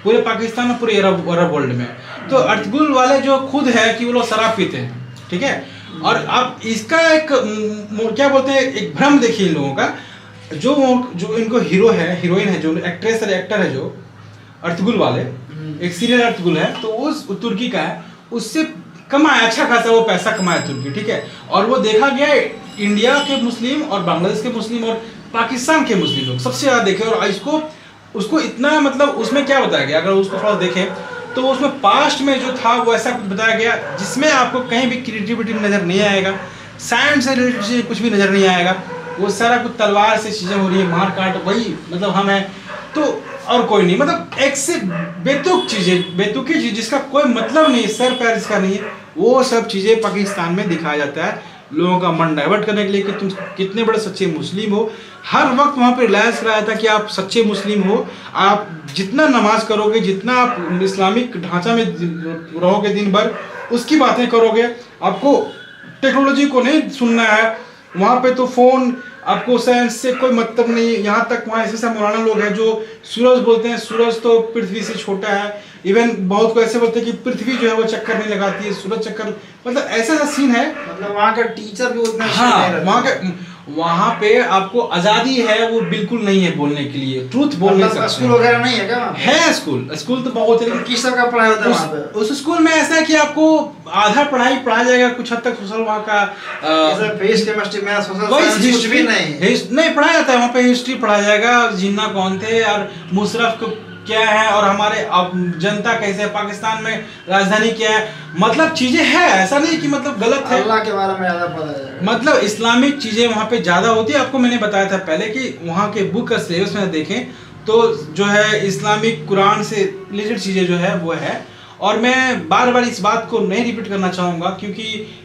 पूरे पाकिस्तान में, पूरे अरब वर्ल्ड में। तो अर्तुगरुल वाले जो खुद है कि वो लोग शराब पीते हैं, ठीक है। और आप इसका एक क्या बोलते हैं, एक भ्रम देखिए इन लोगों का। जो इनको हीरो है, हीरोइन है, जो एक्ट्रेस है, एक्टर है, जो अर्तुगरुल वाले, एक सीरियल अर्तुगरुल है, तो वो तुर्की का है। उससे कमाया अच्छा खासा वो पैसा कमाया तुर्की, ठीक है। और वो देखा गया इंडिया के मुस्लिम और बांग्लादेश के मुस्लिम और पाकिस्तान के मुस्लिम लोग सबसे ज्यादा देखे। और उसको इतना मतलब उसमें क्या बताया गया, अगर उसको थोड़ा देखें तो उसमें पास्ट में जो था वो ऐसा कुछ बताया गया जिसमें आपको कहीं भी क्रिएटिविटी नजर नहीं आएगा, साइंस से रिलेटेड कुछ भी नजर नहीं आएगा। वो सारा कुछ तलवार से चीजें हो रही है, मार काट, वही मतलब हम हैं तो और कोई नहीं, मतलब एक से बेतुकी चीज जिसका कोई मतलब नहीं, सर पैर जिसका नहीं है, वो सब चीजें पाकिस्तान में दिखाया जाता है लोगों का मन डाइवर्ट करने के लिए कि तुम कितने बड़े सच्चे मुस्लिम हो। हर वक्त वहाँ पे रिलायंस कराया था कि आप सच्चे मुस्लिम हो, आप जितना नमाज करोगे, जितना आप इस्लामिक ढांचा में रहोगे दिन भर, उसकी बातें करोगे, आपको टेक्नोलॉजी को नहीं सुनना है। वहाँ पे तो फोन आपको साइंस से कोई मतलब नहीं। यहाँ तक वहाँ ऐसे मौलाना लोग हैं जो सूरज बोलते हैं, सूरज तो पृथ्वी से छोटा है। इवन बहुत को ऐसे बोलते हैं कि पृथ्वी जो है वो चक्कर नहीं लगाती है, सूरज चक्कर, मतलब ऐसा सीन है। मतलब वहाँ का टीचर भी उतना हाँ, वहाँ पे आपको आजादी है वो बिल्कुल नहीं है बोलने के लिए, ट्रूथ बोल नहीं सकते। स्कूल वगैरह नहीं है क्या? है स्कूल तो बहुत है, लेकिन किस तरह का पढ़ाई होता है वहाँ पे? उस स्कूल में ऐसा है कि आपको आधा पढ़ाई पढ़ाया जाएगा, कुछ हद तक सोशल वहाँ का physics chemistry maths social science कुछ भी नहीं पढ़ाया जाता है। वहाँ पे हिस्ट्री पढ़ाया जाएगा, जिन्ना कौन थे और मुशर्रफ को क्या है, और हमारे अब जनता कैसे है, पाकिस्तान में राजधानी क्या है, मतलब चीजें हैं। ऐसा नहीं कि मतलब गलत है, अल्लाह के बारे में ज्यादा पता है, मतलब इस्लामिक चीजें वहाँ पे ज्यादा होती है। आपको मैंने बताया था पहले कि वहाँ के बुक का सिलेबस में देखें तो जो है इस्लामिक कुरान से रिलेटेड चीजें जो है वो है। और मैं बार बार इस बात को नहीं रिपीट करना चाहूँगा, क्योंकि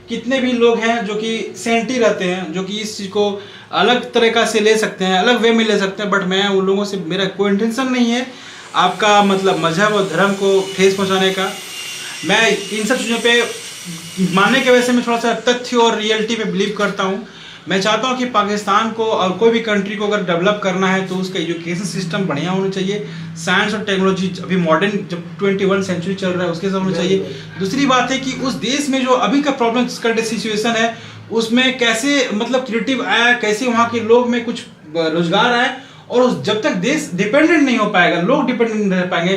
कितने भी लोग हैं जो कि सेंटी रहते हैं, जो कि इस चीज़ को अलग तरीका से ले सकते हैं, अलग वे में ले सकते हैं, बट मैं उन लोगों से, मेरा कोई इंटेंशन नहीं है आपका मतलब मजहब और धर्म को ठेस पहुंचाने का। मैं इन सब चीज़ों पे मानने की वजह से मैं थोड़ा सा तथ्य और रियलिटी पे बिलीव करता हूँ। मैं चाहता हूँ कि पाकिस्तान को और कोई भी कंट्री को अगर डेवलप करना है तो उसका एजुकेशन सिस्टम बढ़िया होना चाहिए, साइंस और टेक्नोलॉजी अभी मॉडर्न जब 21 सेंचुरी चल रहा है उसके साथ होना चाहिए। दूसरी बात है कि उस देश में जो अभी का प्रॉब्लम करंट सिचुएशन है उसमें कैसे मतलब क्रिएटिव आया, कैसे वहाँ के लोग में कुछ रोजगार आए। और जब तक देश डिपेंडेंट नहीं हो पाएगा, लोग डिपेंडेंट नहीं रह पाएंगे,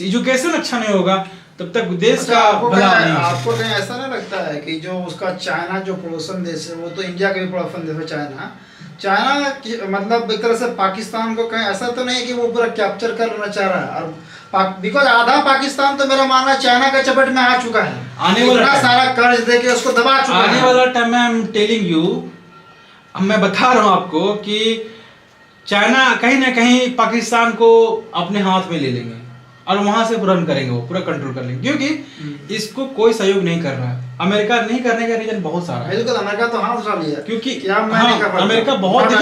एजुकेशन अच्छा नहीं होगा, तब तक देश का भला नहीं हो सकता। आपको कहीं ऐसा नहीं लगता है कि जो उसका चाइना जो पड़ोसन देश है, वो तो इंडिया का भी पड़ोसन देश है चाइना मतलब एक तरह से पाकिस्तान को कहीं ऐसा तो नहीं है कि वो पूरा कैप्चर करना चाह रहा है, और बिकॉज आधा पाकिस्तान तो मेरा मानना चाइना के चपेट में आ चुका है, आने वाला सारा कर्ज देके उसको दबा चुका है। आने वाला टाइम में आई एम टेलिंग यू, मैं बता रहा हूँ आपको कि चाइना कहीं ना कहीं पाकिस्तान को अपने हाथ में ले लेंगे और वहां से रन करेंगे, वो पूरा कंट्रोल कर लेंगे, क्योंकि इसको कोई सहयोग नहीं कर रहा है। अमेरिका नहीं करने का रीजन बहुत सारा है, अमेरिका तो हाथ उठा लिया, क्योंकि अमेरिका बहुत,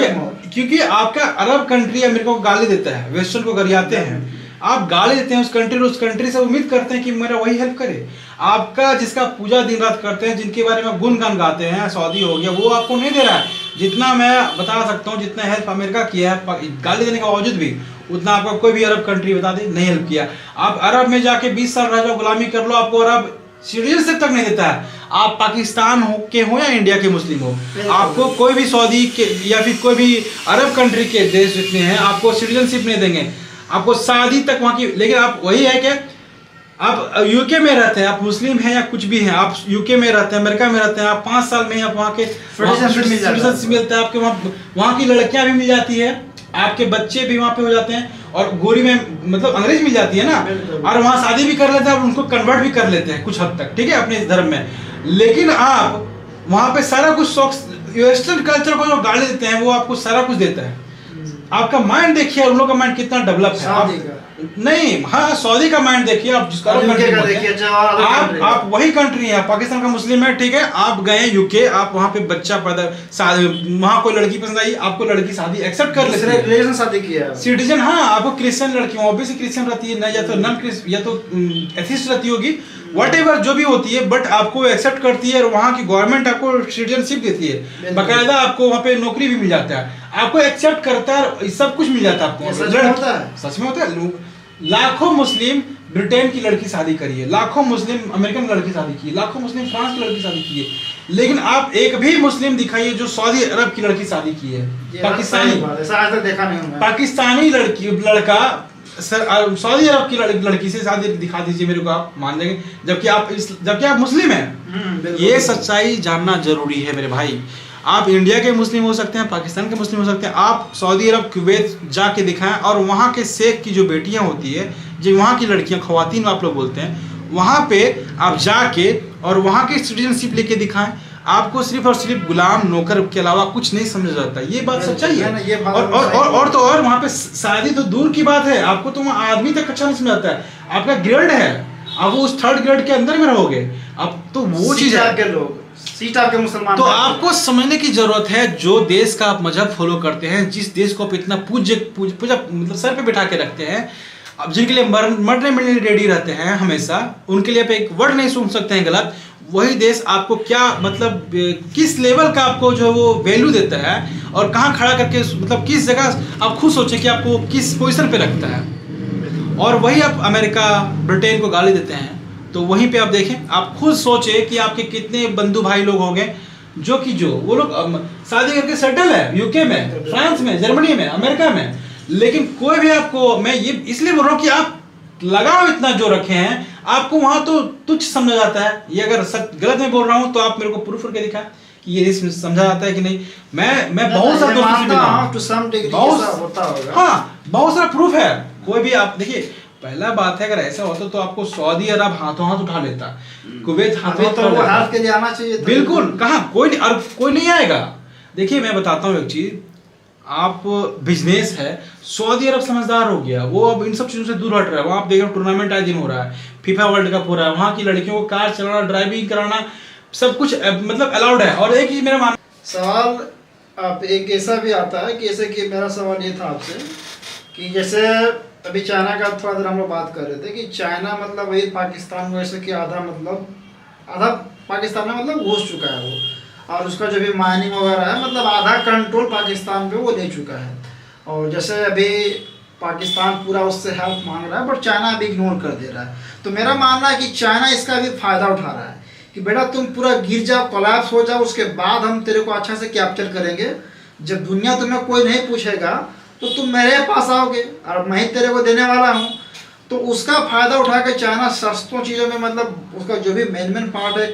क्योंकि आपका अरब कंट्री अमेरिका को गाली देता है, वेस्टर्न को गरियाते हैं, आप गाली देते हैं उस कंट्री से उम्मीद करते हैं कि मेरा वही हेल्प करे। आपका जिसका पूजा दिन रात करते हैं, जिनके बारे में गुणगान गाते हैं, सऊदी हो गया, वो आपको नहीं दे रहा है। जितना मैं बता सकता हूँ, जितना हेल्प अमेरिका किया है गाली देने के बावजूद भी, उतना आपको कोई भी अरब कंट्री बता दे नहीं हेल्प किया। आप अरब में जाके 20 साल रह जाओ, गुलामी कर लो, आपको अरब सिटीजनशिप तक नहीं देता है। आप पाकिस्तान हो या इंडिया के मुस्लिम हो, आपको कोई भी सऊदी के या फिर कोई भी अरब कंट्री के देश जितने हैं आपको सिटीजनशिप नहीं देंगे, आपको शादी तक वहाँ की। लेकिन आप वही है कि आप यूके में रहते हैं, आप मुस्लिम हैं या कुछ भी हैं, आप यूके में रहते हैं, अमेरिका में रहते हैं, आप 5 साल में आप वहाँ के सिटीजनशिप मिलता है, आपके वहाँ की लड़कियाँ भी मिल जाती है, आपके बच्चे भी वहाँ पे हो जाते हैं, और गोरी में मतलब अंग्रेज मिल जाती है ना, और वहाँ शादी भी कर लेते हैं और उनको कन्वर्ट भी कर लेते हैं कुछ हद तक, ठीक है, अपने धर्म में। लेकिन आप वहाँ पे सारा कुछ वेस्टर्न कल्चर को जो गाली देते हैं वो आपको सारा कुछ देता है। आपका माइंड देखिए, उन लोगों का माइंड कितना डेवलप है। नहीं, हाँ, सऊदी का माइंड देखिए, आप जिसका आप वही कंट्री है, पाकिस्तान का मुस्लिम है, ठीक है, आप गए यूके, आप वहाँ पे बच्चा पैदा, वहाँ कोई लड़की पसंद आई, आपको लड़की शादी एक्सेप्ट कर लेते हैं, रिलेशन शादी किया सिटीजन। हाँ, आपको क्रिश्चियन लड़की ऑब्वियसली क्रिश्चियन रहती है ना, या तो नॉन क्रिश्चियन या तो एथिस्ट रहती होगी, व्हाटएवर जो भी होती है, बट आपको एक्सेप्ट करती है और वहाँ की गवर्नमेंट आपको सिटीजनशिप देती है, बाकायदा आपको वहाँ पे नौकरी भी मिल जाता है, आपको एक्सेप्ट करता है, सब कुछ मिल जाता है आपको। सच में होता है। लाखों मुस्लिम ब्रिटेन की लड़की शादी करी है, लाखों मुस्लिम अमेरिकन लड़की शादी की है, लाखों मुस्लिम फ्रांस की लड़की शादी की है, लेकिन आप एक भी मुस्लिम दिखाइए जो सऊदी अरब की लड़की शादी की है। पाकिस्तानी देखा नहीं, पाकिस्तानी लड़का सऊदी अरब की लड़की से शादी दिखा दीजिए मेरे को, आप मान लेंगे, जबकि आप मुस्लिम हैं। ये सच्चाई जानना जरूरी है मेरे भाई। आप इंडिया के मुस्लिम हो सकते हैं, पाकिस्तान के मुस्लिम हो सकते हैं, आप सऊदी अरब कुवैत जाके दिखाएं, और वहाँ के शेख की जो बेटियां होती है, जो वहाँ की लड़कियां, ख्वातीन आप लोग बोलते हैं, वहाँ पे आप जाके और वहाँ की सिटीजनशिप लेके दिखाएं। आपको सिर्फ और सिर्फ गुलाम नौकर के अलावा कुछ नहीं समझा जाता। ये बात सच्चाई है। और तो और वहाँ पे शादी तो दूर की बात है, आपको तो वहाँ आदमी तक अच्छा नहीं समझ आता है। आपका ग्रेड है, आप उस 3rd ग्रेड के अंदर में रहोगे, अब तो वो चीज है। के मुसलमान तो आपको समझने की जरूरत है, जो देश का आप मजहब फॉलो करते हैं, जिस देश को आप इतना पूजा मतलब सर पे बिठा के रखते हैं, अब जिनके लिए मरने मिलने रेडी रहते हैं हमेशा, उनके लिए आप एक वर्ड नहीं सुन सकते हैं गलत, वही देश आपको क्या मतलब किस लेवल का आपको जो वो वैल्यू देता है, और कहाँ खड़ा करके मतलब किस जगह आप खुद सोचें कि आपको किस पोजीशन पे रखता है, और वही आप अमेरिका ब्रिटेन को गाली देते हैं। तो वहीं पे आप देखें, आप खुद सोचे कि आपके कितने बंधु भाई लोग होंगे जो वो लोग शादी करके सेटल है यूके में, फ्रांस में, जर्मनी में, अमेरिका में, लेकिन कोई भी आपको, मैं ये इसलिए बोल रहा हूँ कि आप लगाव इतना जो रखे हैं, आपको वहां तो तुच्छ समझा जाता है। ये अगर गलत में बोल रहा हूँ तो आप मेरे को प्रूफ करके दिखाएं कि ये समझा जाता है कि नहीं। मैं बहुत सारे दोस्तों से मिला हूं, हाँ, बहुत सारा प्रूफ है। कोई भी आप देखिए, पहला बात है अगर ऐसा होता तो आपको सऊदी अरब हाथों हाथ उठा लेता, कुवैत हाथ के लिए आना चाहिए, बिल्कुल, कहाँ कोई नहीं आएगा। देखिए मैं बताता हूँ एक चीज, आप बिजनेस है, सऊदी अरब समझदार हो गया, वो अब इन सब चीजों से दूर हट रहा है। वहाँ आप देख रहे हो टूर्नामेंट आए दिन हो रहा है, फीफा वर्ल्ड कप हो रहा है, वहाँ की लड़कियों को कार चलाना, ड्राइविंग कराना, सब कुछ मतलब अलाउड है। और एक चीज मेरा मान सवाल आप एक ऐसा भी आता है कि जैसे कि मेरा सवाल ये था आपसे कि जैसे अभी चाइना का थोड़ा देर हम लोग बात कर रहे थे कि चाइना मतलब वही पाकिस्तान में जैसे कि आधा पाकिस्तान में मतलब घुस चुका है वो, और उसका जो भी माइनिंग वगैरह है मतलब आधा कंट्रोल पाकिस्तान पे वो ले चुका है। और जैसे अभी पाकिस्तान पूरा उससे हेल्प मांग रहा है, बट चाइना अभी इग्नोर कर दे रहा है। तो मेरा मानना है कि चाइना इसका भी फायदा उठा रहा है कि बेटा तुम पूरा गिर जाओ, कोलैप्स हो जाओ, उसके बाद हम तेरे को अच्छा से कैप्चर करेंगे। जब दुनिया तुम्हें कोई नहीं पूछेगा तो तुम मेरे पास आओगे और मैं ही तेरे को देने वाला हूँ। तो उसका फायदा उठा के चाइना सस्तों चीज़ों में मतलब उसका जो भी मेन पार्ट है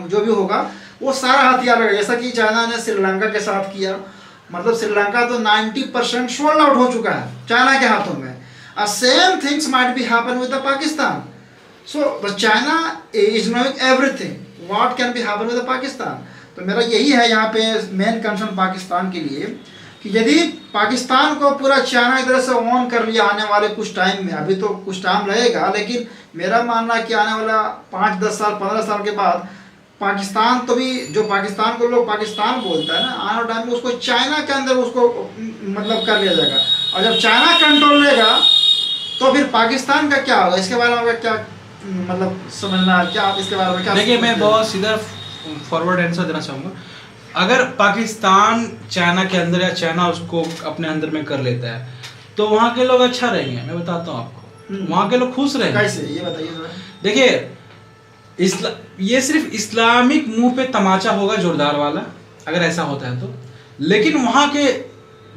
जो भी होगा वो सारा हथियार लगेगा। जैसा कि चाइना ने श्रीलंका के साथ किया, मतलब श्रीलंका तो 90% सोल्ड आउट हो चुका है चाइना के हाथों में। Same things might be happen with the Pakistan. So the China is knowing everything what can be happen with the Pakistan. तो मेरा यही है यहाँ पे मेन कंसर्न पाकिस्तान के लिए कि यदि पाकिस्तान को पूरा चाइना की तरह से ऑन कर लिया आने वाले कुछ टाइम में, अभी तो कुछ टाइम लगेगा, लेकिन मेरा मानना है कि आने वाला 5-10 साल 15 साल के बाद पाकिस्तान तो भी जो पाकिस्तान को लोग पाकिस्तान बोलता है ना, आने वाले टाइम में उसको चाइना के अंदर उसको मतलब कर लिया जाएगा। और जब चाइना कंट्रोल लेगा तो फिर पाकिस्तान का क्या होगा, इसके बारे में क्या मतलब समझना, क्या आप इसके बारे में क्या? देखिए मैं बहुत सीधा फॉरवर्ड आंसर देना चाहूँगा। अगर पाकिस्तान चाइना के अंदर या चाइना उसको अपने अंदर में कर लेता है तो वहाँ के लोग अच्छा रहेंगे। मैं बताता हूँ आपको, वहाँ के लोग खुश रहेंगे। कैसे, ये बताइए। देखिए ये सिर्फ इस्लामिक मुंह पे तमाचा होगा जोरदार वाला, अगर ऐसा होता है तो। लेकिन वहाँ के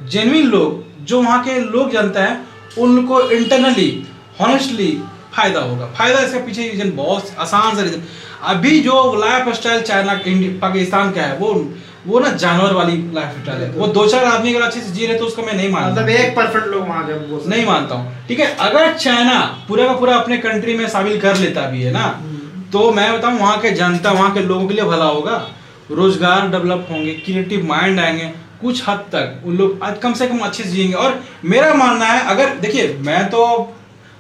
जेन्युइन लोग, जो वहाँ के लोग जानते हैं, उनको इंटरनली हॉनेस्टली फायदा होगा। फायदा इसके पीछे रीजन बहुत आसान सा रीजन, अभी जो लाइफ स्टाइल चाइना पाकिस्तान का है वो ना जानवर वाली लाइफ स्टाइल है। वो 2-4 आदमी अगर अच्छे से जी रहे तो उसको मैं नहीं मानता, मतलब 1% लोग वहाँ के नहीं मानता हूँ। ठीक है, अगर चाइना पूरा का पूरा अपने कंट्री में शामिल कर लेता भी है ना, तो मैं बताऊँ वहाँ के जनता, वहाँ के लोगों के लिए भला होगा, रोजगार डेवलप होंगे, क्रिएटिव माइंड आएंगे, कुछ हद तक उन लोग कम से कम अच्छे से जिएंगे। और मेरा मानना है, अगर देखिए मैं तो,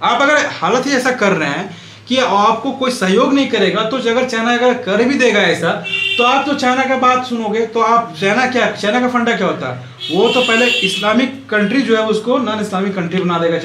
आप अगर हालत ही ऐसा कर रहे हैं कि आपको कोई सहयोग नहीं करेगा, तो अगर चाइना अगर कर भी देगा ऐसा, तो आप तो चाइना का बात सुनोगे तो आप चाइना का फंडा क्या होता है, वो तो पहले इस्लामिक कंट्री जो है उसको नॉन इस्लामिक कंट्री बना देगा।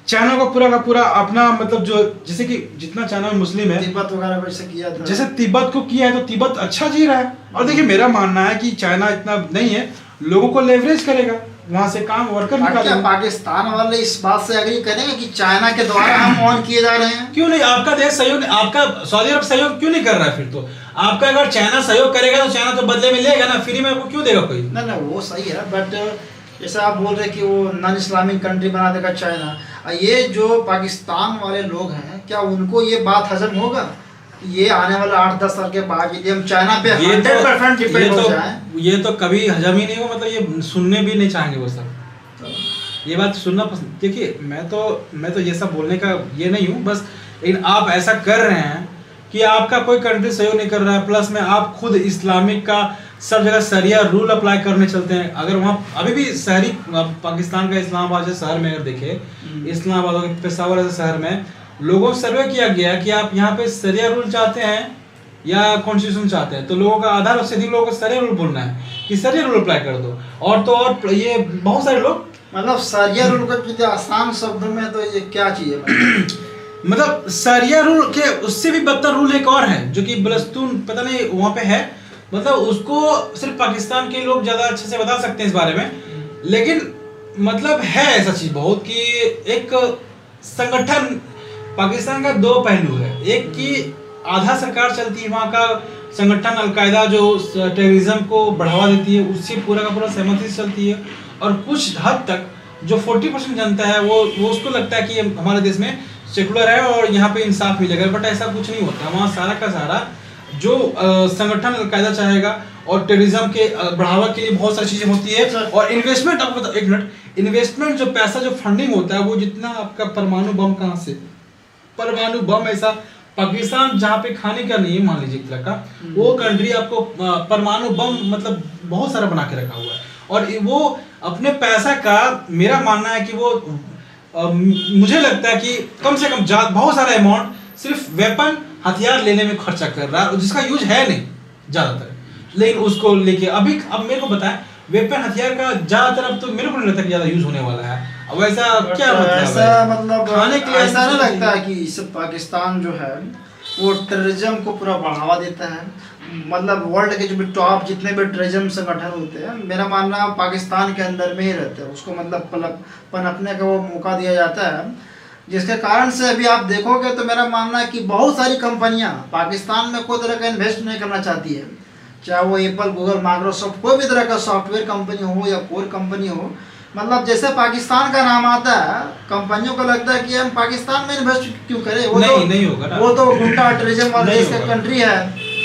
चाइना को पूरा का पूरा अपना मतलब जो, जैसे कि जितना चाइना में मुस्लिम है, तिब्बत वगैरह वैसे किया था, जैसे तिब्बत को किया है, तो तिब्बत अच्छा जी रहा है। और देखिए मेरा मानना है कि चाइना इतना नहीं है, लोगों को लेवरेज करेगा, वहां से काम वर्कर निकालेगा। पाकिस्तान वाले इस बात से एग्री करेंगे कि चाइना के द्वारा हम ऑन किए जा रहे हैं? क्यों नहीं, आपका देश सहयोग, आपका सऊदी अरब सहयोग क्यों नहीं कर रहा है? फिर तो आपका अगर चाइना सहयोग करेगा तो चाइना तो बदले में लेगा ना, फ्री में आपको क्यों देगा कोई? नहीं वो सही है, बट जैसे आप बोल रहे कि वो नॉन इस्लामिक कंट्री बना देगा चाइना, ये जो पाकिस्तान वाले लोग हैं, क्या उनको ये बात हजम होगा? ये आने वाला 8-10 साल के बाद यदि हम चाइना पे 100% डिपेंड हो जाए, ये तो कभी हजम ही नहीं होगा, मतलब ये सुनने भी नहीं चाहेंगे वो सब। ये बात सुनना पसंद, देखिए मैं तो ये सब बोलने का ये नहीं हूँ बस, लेकिन आप ऐसा कर रहे हैं कि आपका कोई कंट्री सहयोग नहीं कर रहा है, प्लस में आप खुद इस्लामिक का सब जगह सरिया रूल अप्लाई करने चलते हैं। अगर वहाँ अभी भी शहरी पाकिस्तान का इस्लामाबाद जैसे शहर में अगर देखे, इस्लामाबाद और पेशावर जैसे शहर में लोगों से सर्वे किया गया कि आप यहाँ पे सरिया रूल चाहते हैं या कॉन्स्टिट्यूशन चाहते हैं, तो लोगों का आधा से अधिक लोगों को सरिया रूल बोलना है कि सरिया रूल अप्लाई कर दो। और तो और ये बहुत सारे लोग, मतलब सरिया रूल का आसान शब्दों में तो ये क्या चीज है? मतलब सरिया रूल के उससे भी बदतर रूल एक और है जो कि बलस्तून पता नहीं वहाँ पे है, मतलब उसको सिर्फ पाकिस्तान के लोग ज्यादा अच्छे से बता सकते हैं इस बारे में, लेकिन मतलब है ऐसा चीज बहुत कि एक संगठन, पाकिस्तान का 2 पहलू है, एक कि आधा सरकार चलती है वहाँ का संगठन अलकायदा जो टेररिज्म को बढ़ावा देती है, उससे पूरा का पूरा सहमति से चलती है, और कुछ हद तक जो 40% जनता है वो उसको लगता है कि हमारे देश में सेकुलर है और यहाँ पे इंसाफ मिलेगा, बट ऐसा कुछ नहीं होता। वहाँ सारा का सारा जो संगठन अलकायदा चाहेगा और टेररिज्म के बढ़ावा के लिए बहुत सारी चीजें होती है, और इन्वेस्टमेंट, आपको बताओ एक मिनट, इन्वेस्टमेंट जो पैसा जो फंडिंग होता है वो जितना आपका परमाणु बम, कहाँ से परमाणु बम, ऐसा पाकिस्तान जहाँ पे खाने का नहीं है मान लीजिए एक तरह का, वो कंट्री आपको परमाणु बम मतलब बहुत सारा बना के रखा हुआ है, और वो अपने पैसा का, मेरा मानना है कि वो मुझे लगता है कि कम से कम बहुत सारा अमाउंट सिर्फ वेपन हथियार लेने में खर्चा कर रहा है, जिसका यूज है नहीं ज्यादातर, लेकिन उसको लेके अब मेरे को बताएं, वेपन हथियार का ज्यादातर अब तो मेरे को नहीं लगता कि ज्यादा यूज होने वाला है। अब ऐसा क्या मतलब खाने के लिए ऐसा नहीं लगता है कि इस पाकिस्तान जो है वो टेररिज्म को पूरा बढ़ावा देता है? मतलब वर्ल्ड के जो भी टॉप जितने भी टेररिज्म संगठन होते हैं, मेरा मानना पाकिस्तान के अंदर में ही रहते हैं, उसको मतलब पनपने का वो मौका दिया जाता है, जिसके कारण से अभी आप देखोगे तो मेरा मानना है कि बहुत सारी कंपनियां पाकिस्तान में कोई तरह का इन्वेस्ट नहीं करना चाहती है, चाहे वो एप्पल, गूगल, माइक्रोसॉफ्ट, कोई भी तरह का सॉफ्टवेयर कंपनी हो या कोर कंपनी हो। मतलब जैसे पाकिस्तान का नाम आता है, कंपनियों को लगता है कि हम पाकिस्तान में इन्वेस्ट क्यों करें, वो नहीं होगा ना, वो तो गुंडा टेररिज्म वाला इसका कंट्री है।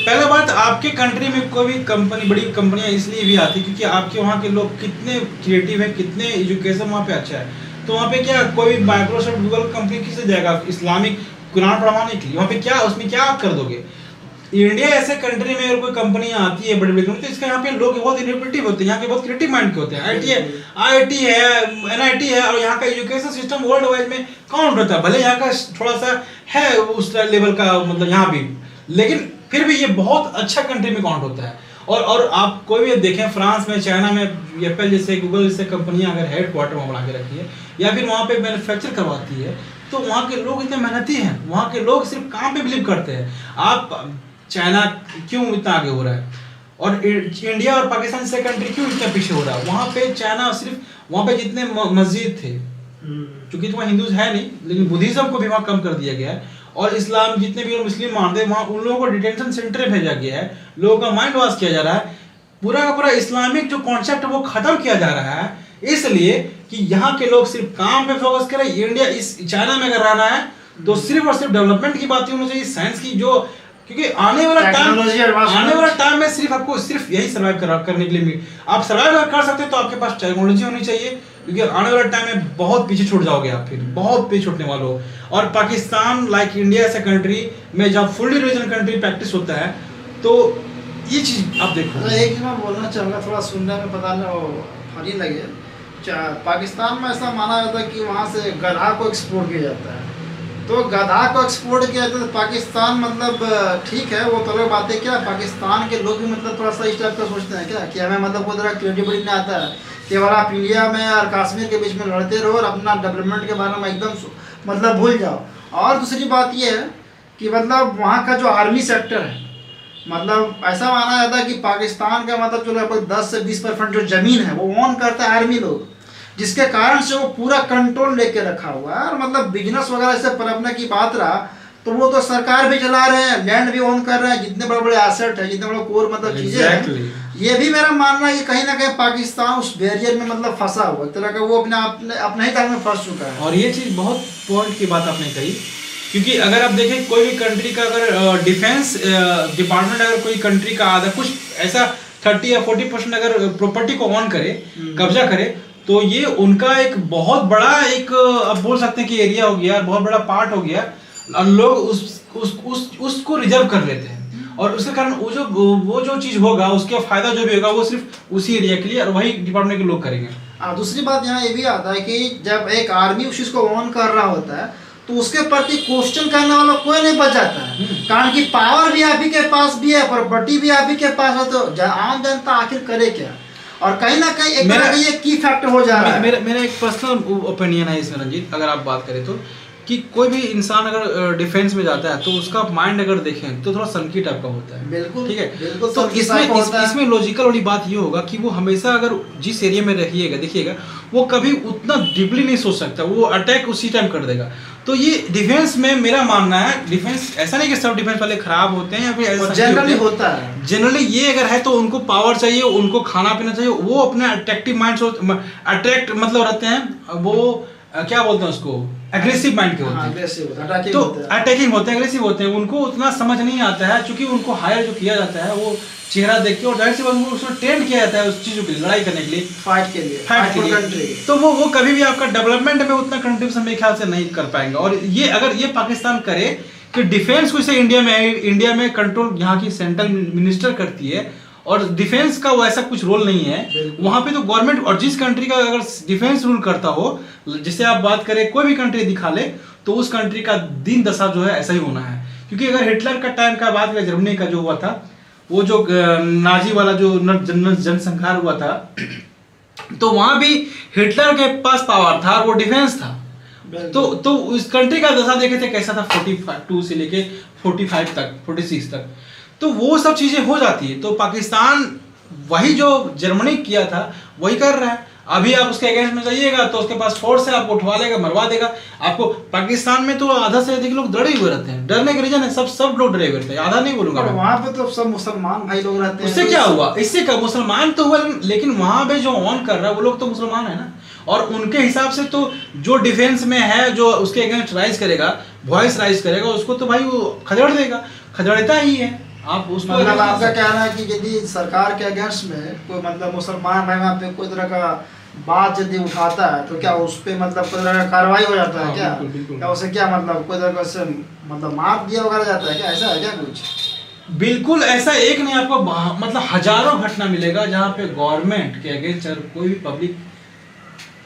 पहले बात, आपके कंट्री में कोई भी कंपनी, बड़ी कंपनियां इसलिए भी आती क्योंकि आपके वहाँ के लोग कितने क्रिएटिव हैं, कितने एजुकेशन वहाँ पे अच्छा है, तो वहाँ पे क्या कोई माइक्रोसॉफ्ट, गूगल कंपनी किसे जाएगा इस्लामिक कुरान पढ़वाने के लिए? वहाँ पे क्या, उसमें क्या आप कर दोगे? इंडिया ऐसे कंट्री में अगर कोई कंपनियां आती है बड़ी बड़ी कंपनी, तो इसका यहाँ पे लोग बहुत इनोवेटिव होते हैं, यहाँ के बहुत क्रिएटिव माइंड के होते हैं, IIT है, NIT है, और यहाँ का एजुकेशन सिस्टम वर्ल्ड वाइड में काउंट होता है, भले यहाँ का थोड़ा सा है उस लेवल का, मतलब यहाँ भी, लेकिन फिर भी ये बहुत अच्छा कंट्री में काउंट होता है। और आप कोई भी देखें, फ्रांस में, चाइना में, एप्पल जैसे, गूगल जैसे कंपनियां अगर हेडक्वार्टर वहाँ बना के रखी है या फिर वहाँ पे मैन्युफैक्चर करवाती है, तो वहाँ के लोग इतने मेहनती हैं, वहाँ के लोग सिर्फ काम पे बिलीव करते हैं। आप चाइना क्यों इतना आगे हो रहा है और इंडिया और पाकिस्तान से कंट्री क्यों इतना पीछे हो रहा है? वहाँ पे चाइना सिर्फ, वहाँ पे जितने मस्जिद थे, क्योंकि तो वहाँ हिंदूज है नहीं, लेकिन बुद्धिज्म को भी वहाँ कम कर दिया गया है, और इस्लाम जितने भी मुस्लिम मानते हैं वहाँ उन लोगों को डिटेंशन सेंटर में भेजा गया है, लोगों का माइंड वॉश किया जा रहा है, पूरा का पूरा इस्लामिक जो कॉन्सेप्ट है वो खत्म किया जा रहा है, इसलिए कि यहाँ के लोग सिर्फ काम पे फोकस करें। इंडिया इस चाइना में अगर रहना है तो सिर्फ और सिर्फ डेवलपमेंट की बात होनी चाहिए, साइंस की जो, क्योंकि आने वाला टाइम में सिर्फ आपको सिर्फ यही सर्वाइव करने के लिए आप सर्वाइव कर सकते हैं तो आपके पास टेक्नोलॉजी होनी चाहिए, क्योंकि आने वाला टाइम में बहुत पीछे छूट जाओगे आप, फिर बहुत पीछे छूटने वाले हो। और पाकिस्तान लाइक इंडिया ऐसा कंट्री में जब फुल्ली रिलीजन कंट्री प्रैक्टिस होता है तो ये चीज आप देखो। एक चीज मैं बोलना चाहूँगा, थोड़ा सुनने में पता नहीं फनी लगे, पाकिस्तान में ऐसा माना जाता है कि वहाँ से गधा को एक्सपोर्ट किया जाता है, तो गधा को एक्सपोर्ट किया जाता है तो पाकिस्तान मतलब ठीक है, वो तो अलग बात है। क्या पाकिस्तान के लोग भी मतलब थोड़ा सा इस टाइप का सोचते हैं क्या कि हमें मतलब कोई तरह क्रेडिबिलिटी नहीं आता है, केवल आप इंडिया में और कश्मीर के बीच में लड़ते रहो और अपना डेवलपमेंट के बारे में एकदम मतलब भूल जाओ। और दूसरी बात ये है कि मतलब वहाँ का जो आर्मी सेक्टर है, मतलब ऐसा माना जाता है कि पाकिस्तान का मतलब जो लगभग 10 से 20% जो ज़मीन है वो ओन करता है आर्मी लोग, जिसके कारण से वो पूरा कंट्रोल लेके रखा हुआ है। और मतलब बिजनेस वगैरह से पनपने की बात रहा तो वो तो सरकार भी चला रहे हैं, लैंड भी ओन कर रहे हैं, जितने बड़े बड़े एसेट है, जितने बड़े कोर मतलब चीज़ें हैं, ये भी मेरा मानना है कि कहीं ना कहीं पाकिस्तान उस बैरियर में मतलब फंसा हुआ एक तरह का, वो अपने ही टाइम में फंस चुका है। और ये चीज़ बहुत पॉइंट की बात आपने कही, क्योंकि अगर आप देखें कोई भी कंट्री का अगर डिफेंस डिपार्टमेंट अगर कोई कंट्री का आधा कुछ ऐसा 30 या 40% अगर प्रॉपर्टी को ऑन करे, कब्जा करे, तो ये उनका एक बहुत बड़ा एक आप बोल सकते हैं कि एरिया हो गया, बहुत बड़ा पार्ट हो गया, और लोग उसको रिजर्व कर लेते हैं। और उसके कारण वो जो चीज़ होगा उसका फायदा जो भी होगा वो सिर्फ उसी एरिया के लिए और वही डिपार्टमेंट के लोग करेंगे। दूसरी बात यहाँ ये भी आता है कि जब एक आर्मी उस चीज़ को ऑन कर रहा होता है तो उसके प्रति क्वेश्चन करने वाला कोई नहीं बच जाता है, कारण कि पावर भी आप ही के पास भी है, प्रॉपर्टी भी आप ही के पास है, तो आम जनता आखिर करे क्या। और कहीं ना कहीं एक तरह का ये की फैक्टर हो जा रहा है। मेरा एक पर्सनल ओपिनियन है इसमें रंजीत, अगर आप बात करें तो कि कोई भी इंसान अगर डिफेंस में जाता है तो उसका माइंड अगर देखें तो थोड़ा सनकी टाइप का होता है। बिल्कुल, ठीक है, बिल्कुल। तो इसमें लॉजिकल वाली बात ये होगा कि वो हमेशा अगर जिस एरिया में रहिएगा देखिएगा वो कभी उतना डीपली नहीं सोच सकता, वो अटैक उसी टाइम कर देगा। तो ये डिफेंस में मेरा मानना है, डिफेंस ऐसा नहीं कि सब डिफेंस वाले खराब होते हैं या फिर ऐसा जनरली होता है, जनरली ये अगर है तो उनको पावर चाहिए, उनको खाना पीना चाहिए, वो अपने अट्रैक्टिव माइंड अट्रैक्ट मतलब रहते हैं, वो क्या बोलते हैं उसको, एग्रेसिव माइंड के होते हैं, तो अटैकिंग होते हैं, एग्रेसिव होते हैं। उनको उतना समझ नहीं आता है क्योंकि उनको हायर जो किया जाता है वो चेहरा देख के, और जाहिर सी बात उनको उसमें ट्रेंड किया जाता है उस चीज़ों के लिए, लड़ाई करने के लिए, फाइट के लिए, तो वो कभी भी आपका डेवलपमेंट में उतना कंट्रीब्यूशन मेरे ख्याल से नहीं कर पाएंगे। और ये अगर ये पाकिस्तान करे कि डिफेंस को इसे इंडिया में कंट्रोल यहाँ की सेंट्रल मिनिस्टर करती है और डिफेंस का वैसा कुछ रोल नहीं है वहाँ पे, तो गवर्नमेंट और जिस कंट्री का अगर डिफेंस रूल करता हो, जिससे आप बात करें कोई भी कंट्री दिखा ले, तो उस कंट्री का दिन दशा जो है ऐसा ही होना है। क्योंकि अगर हिटलर का टाइम का बात करें, जर्मनी का जो हुआ था, वो जो नाजी वाला जो जनसंहार हुआ था, तो वहाँ भी हिटलर के पास पावर था और वो डिफेंस था। तो उस कंट्री का दशा देखे थे कैसा था 42 से लेके 45 तक, 46 तक, तो वो सब चीजें हो जाती है। तो पाकिस्तान वही जो जर्मनी किया था वही कर रहा है। अभी आप उसके अगेंस्ट में जाइएगा तो उसके पास फोर्स है, आपको उठवा लेगा, मरवा देगा आपको। पाकिस्तान में तो आधा से अधिक लोग डरे हुए रहते हैं, डरने के रीजन है सब लोग डरे हुए रहते हैं, आधा नहीं बोलूंगा। वहाँ पे तो सब मुसलमान भाई लोग रहते हैं, उससे क्या हुआ, इससे क्या मुसलमान तो हुआ, लेकिन वहाँ पे जो ऑन कर रहा है वो लोग तो मुसलमान है ना, और उनके हिसाब से तो जो डिफेंस में है, जो उसके अगेंस्ट राइज करेगा, वॉइस राइज करेगा, उसको तो भाई वो खदेड़ देगा, खदेड़ता ही है। आप उसको मतलब आपका कहना है कि यदि सरकार के अगेंस्ट में कोई मतलब मुसलमान भाई वहाँ पे कोई तरह का बात यदि उठाता है तो क्या उस पे मतलब कोई तरह का कार्रवाई हो जाता है क्या? क्या उसे क्या मतलब कोई तरह से मतलब मार दिया वगैरह जाता है क्या, ऐसा है क्या कुछ? बिल्कुल ऐसा एक नहीं, आपको मतलब हजारों घटना मिलेगा जहाँ पे गवर्नमेंट के अगेंस्ट अगर कोई भी पब्लिक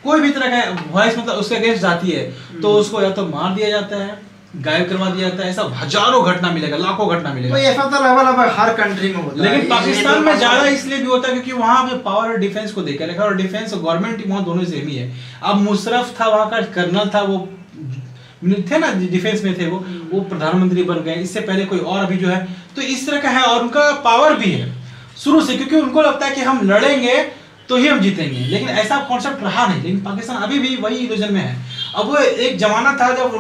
कोई भी तरह का वॉइस मतलब उसके अगेंस्ट जाती है तो उसको या तो मार दिया जाता है, गायब करवा दिया जाता है। ऐसा हजारों घटना मिलेगा, लाखों घटना मिलेगा। तो ऐसा तो लगभग हर कंट्री में होता है, लेकिन पाकिस्तान में ज्यादा इसलिए भी होता है क्योंकि वहाँ पे पावर और डिफेंस को देखा लिखा, और डिफेंस और गवर्नमेंट वहाँ दोनों सेम ही है। अब मुशर्रफ था वहाँ का कर्नल था, वो थे ना डिफेंस में थे, वो प्रधानमंत्री बन गए, इससे पहले कोई और अभी जो है, तो इस तरह का है। और उनका पावर भी है शुरू से, क्योंकि उनको लगता है कि हम लड़ेंगे तो ही हम जीतेंगे, लेकिन ऐसा कॉन्सेप्ट रहा नहीं। लेकिन पाकिस्तान अभी भी वही इल्यूजन में है। अब वो एक जमाना था जब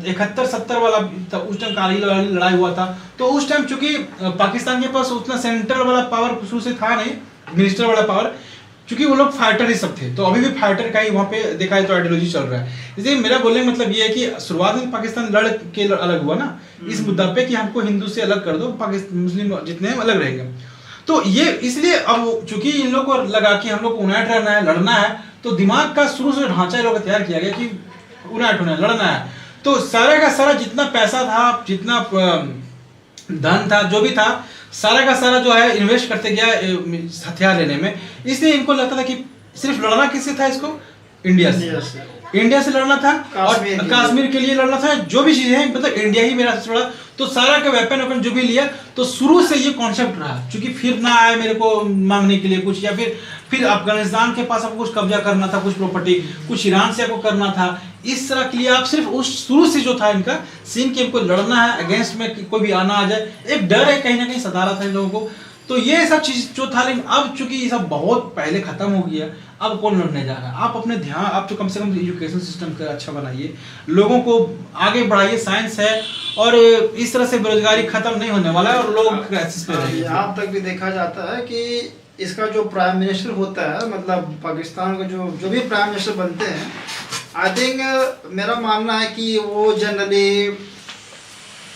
71-70 वाला उस टाइम कारगिल वाली लड़ाई हुआ था, तो उस टाइम चूंकि पाकिस्तान के पास उतना सेंट्रल वाला पावर शुरू से था नहीं, मिनिस्टर वाला पावर, क्योंकि वो लोग फाइटर ही सब थे, तो अभी भी फाइटर का ही वहाँ पे देखा है तो आइडियोलॉजी चल रहा है। इसलिए मेरा बोलने का मतलब ये है कि शुरुआत में पाकिस्तान लड़ के अलग हुआ ना इस मुद्दा पे कि हमको हिंदू से अलग कर दो, पाकिस्तान मुस्लिम जितने हैं अलग रहेंगे। तो ये इसलिए अब चूंकि इन लोग को लगा कि हम लोग को यूनाइट रहना है, लड़ना है, तो दिमाग का शुरू से ढांचा इन लोग का तैयार किया गया कि यूनाइट होना है, लड़ना है। तो सारा का सारा जितना पैसा था, जितना धन था, जो भी था, सारा का सारा जो है इन्वेस्ट करते गया हथियार लेने में। इसलिए इनको लगता था कि सिर्फ लड़ना किससे था, इसको इंडिया से लड़ना था और कश्मीर के लिए लड़ना था, जो भी चीजें हैं मतलब इंडिया ही मेरा सबसे बड़ा। तो सारा का वेपन जो भी लिया, तो शुरू से ये कॉन्सेप्ट रहा, क्योंकि फिर ना आए मेरे को मांगने के लिए कुछ, या फिर अफगानिस्तान के पास आपको कुछ कब्जा करना था, कुछ प्रॉपर्टी, कुछ ईरान से आपको करना था, इस तरह के लिए आप सिर्फ उस शुरू से जो था इनका सीन कि हमको लड़ना है, अगेंस्ट में कोई भी आना आ जाए, एक डर है कहीं ना कहीं सता रहा था इन लोगों को। तो ये सब चीज जो था, लेकिन अब चूंकि ये सब बहुत पहले खत्म हो गया, अब कौन लड़ने जा रहा है। आप अपने ध्यान, आप तो कम से कम एजुकेशन सिस्टम का अच्छा बनाइए, लोगों को आगे बढ़ाइए, साइंस है, और इस तरह से बेरोजगारी खत्म नहीं होने वाला है और लोग क्राइसिस पे रहेंगे। यहाँ तक भी देखा जाता है कि इसका जो प्राइम मिनिस्टर होता है, मतलब पाकिस्तान का जो भी प्राइम मिनिस्टर बनते हैं, आई थिंक मेरा मानना है कि वो जनरली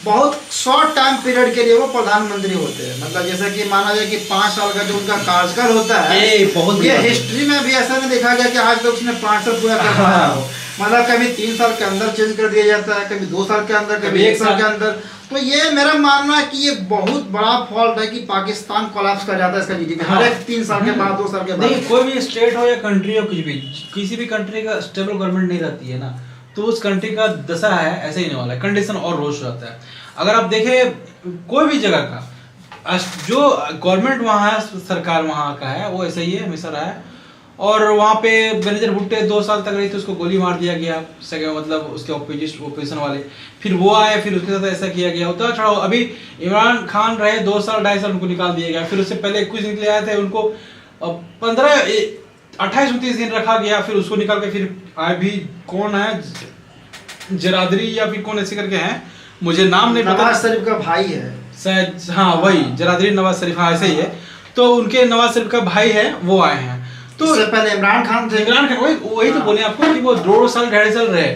बहुत शॉर्ट टाइम पीरियड के लिए वो प्रधानमंत्री होते हैं। मतलब जैसे कि माना जाए कि 5 साल का जो उनका कार्यकाल होता है, ये हिस्ट्री में भी ऐसा नहीं देखा गया कि आज तक उसने 5 साल पूरा कर पाया हो। मतलब कभी 3 साल के अंदर चेंज कर दिया जाता है, कभी 2 साल के अंदर, कभी 1 साल के अंदर। तो ये मेरा मानना है कि ये बहुत बड़ा फॉल्ट है कि पाकिस्तान कोलैप्स कर जाता है इसका जीडीपी हर एक 3 साल के बाद, 2 साल के बाद। नहीं, कोई भी स्टेट हो या कंट्री हो, कुछ भी, किसी भी कंट्री का स्टेबल गवर्नमेंट नहीं रहती है ना, तो उस कंट्री का दशा है ऐसे ही नहीं वाला है, कंडीशन और रोज रहता है। अगर आप देखें कोई भी जगह का जो गवर्नमेंट वहाँ है, सरकार वहाँ का है, वो ऐसा ही है, हमेशा रहा है। और वहाँ पे बेनजीर भुट्टो 2 साल तक रही थी, उसको गोली मार दिया गया, मतलब उसके ओपोजिशन वाले, फिर वो आए, फिर उसके साथ ऐसा किया गया, उतना छोड़ो। अभी इमरान खान रहे 2 साल 2.5 साल, उनको निकाल दिया गया। फिर उससे पहले कुछ दिन के लिए आए थे, उनको 28-29 दिन रखा गया, फिर उसको निकाल के फिर आए भी, कौन है, जरादरी या फिर कौन ऐसे करके हैं, मुझे नाम नहीं पता, नवाज शरीफ का भाई है शायद, हाँ वही जरादरी नवाज शरीफ, हाँ ऐसे ही है। तो उनके नवाज शरीफ का भाई है, वो आए हैं। तो इससे पहले इमरान खान थे, वही तो बोले आपको कि वो 2 साल 2.5 साल रहे।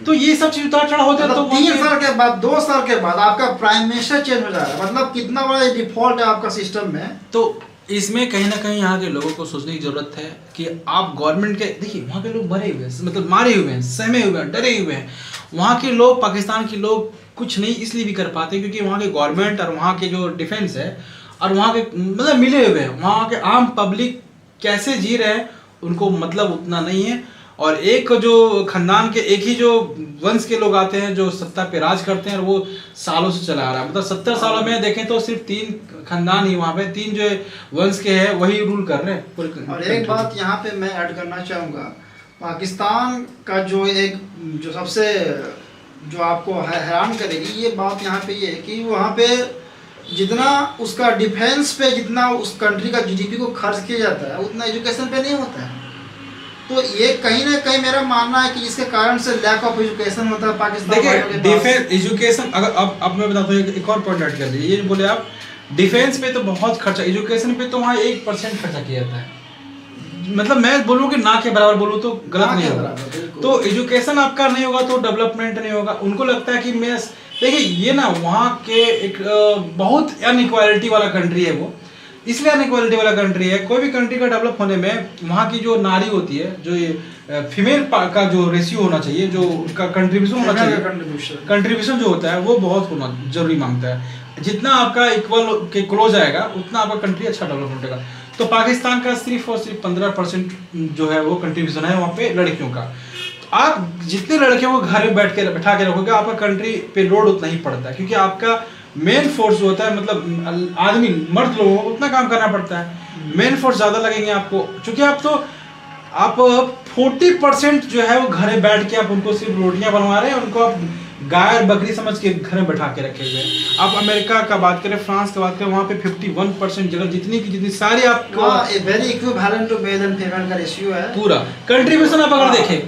तो ये सब चीज उतार चढ़ा होता है। तो 3 साल के बाद, 2 साल के बाद आपका प्राइम मिनिस्टर चेंज हो जाएगा। मतलब कितना बड़ा डिफॉल्ट है आपका सिस्टम में। तो इसमें कहीं ना कहीं यहाँ के लोगों को सोचने की जरूरत है कि आप गवर्नमेंट के, देखिए वहाँ के लोग मरे हुए हैं, मतलब मारे हुए हैं, सहमे हुए हैं, डरे हुए हैं। वहाँ के लोग, पाकिस्तान के लोग कुछ नहीं इसलिए भी कर पाते क्योंकि वहाँ के गवर्नमेंट और वहाँ के जो डिफेंस है और वहाँ के मतलब मिले हुए हैं। वहाँ के आम पब्लिक कैसे जी रहे हैं उनको मतलब उतना नहीं है। और एक जो खानदान के, एक ही जो वंश के लोग आते हैं जो सत्ता पे राज करते हैं, और वो सालों से चला आ रहा है। मतलब 70 सालों में देखें तो सिर्फ 3 खानदान ही वहाँ पे, 3 जो वंश के हैं वही रूल कर रहे हैं। और एक बात यहाँ पे मैं ऐड करना चाहूँगा, पाकिस्तान का जो सबसे जो आपको हैरान करेगी ये बात यहाँ पे ये है कि वहाँ पे जितना उसका डिफेंस पे, जितना उस कंट्री का जीडीपी को खर्च किया जाता है, उतना एजुकेशन पे नहीं होता है। तो ये कहीं ना कहीं मेरा मानना है कि इसके कारण से लैक ऑफ एजुकेशन होता है पाकिस्तान। देखिए डिफेंस एजुकेशन, अगर अब मैं बताता हूँ एक और पॉइंट ऐड कर लीजिए। ये बोले आप डिफेंस पे तो बहुत खर्चा, एजुकेशन पे तो वहाँ 1% खर्चा किया जाता है। मतलब मैं बोलूँ कि ना के बराबर बोलूँ तो गलत नहीं होगा। तो एजुकेशन आपका नहीं होगा तो डेवलपमेंट नहीं होगा। उनको लगता है कि मैं, देखिए ये ना वहाँ के एक बहुत अनइक्वालिटी वाला कंट्री है वो, इसलिए अनइक्वालिटी वाला कंट्री है। कोई भी कंट्री का डेवलप होने में वहाँ की जो नारी होती है, जो ये फीमेल का जो रेशियो होना चाहिए, जो उनका कंट्रीब्यूशन होना चाहिए, कंट्रीब्यूशन जो होता है वो बहुत होना जरूरी मांगता है। जितना आपका इक्वल के क्लोज आएगा उतना आपका कंट्री अच्छा डेवलपमेंट होगा। तो पाकिस्तान का सिर्फ और सिर्फ 15% जो है वो कंट्रीब्यूशन है वहाँ पे लड़कियों का। आप जितने लड़कियों को घर में बैठा के रखोगे, आपका कंट्री पे लोड उतना ही पड़ता है, क्योंकि आपका मेन फोर्स जो होता है, मतलब आदमी मर्द लोगों को उतना काम करना पड़ता है, मेन फोर्स ज़्यादा लगेंगे आपको, क्योंकि आप 40% जो है वो घर में बैठ के आप उनको सिर्फ रोटियां बनवा रहे हैं, उनको आप गाय और बकरी समझ के घर में बैठा के रखे हुए हैं। आप अमेरिका का बात करें, फ्रांस का बात करें, वहाँ पे 51% जगह जितनी की जितनी सारी आपको very equivalent to male and female का रेशियो है। पूरा कंट्रीब्यूशन आप अगर देखें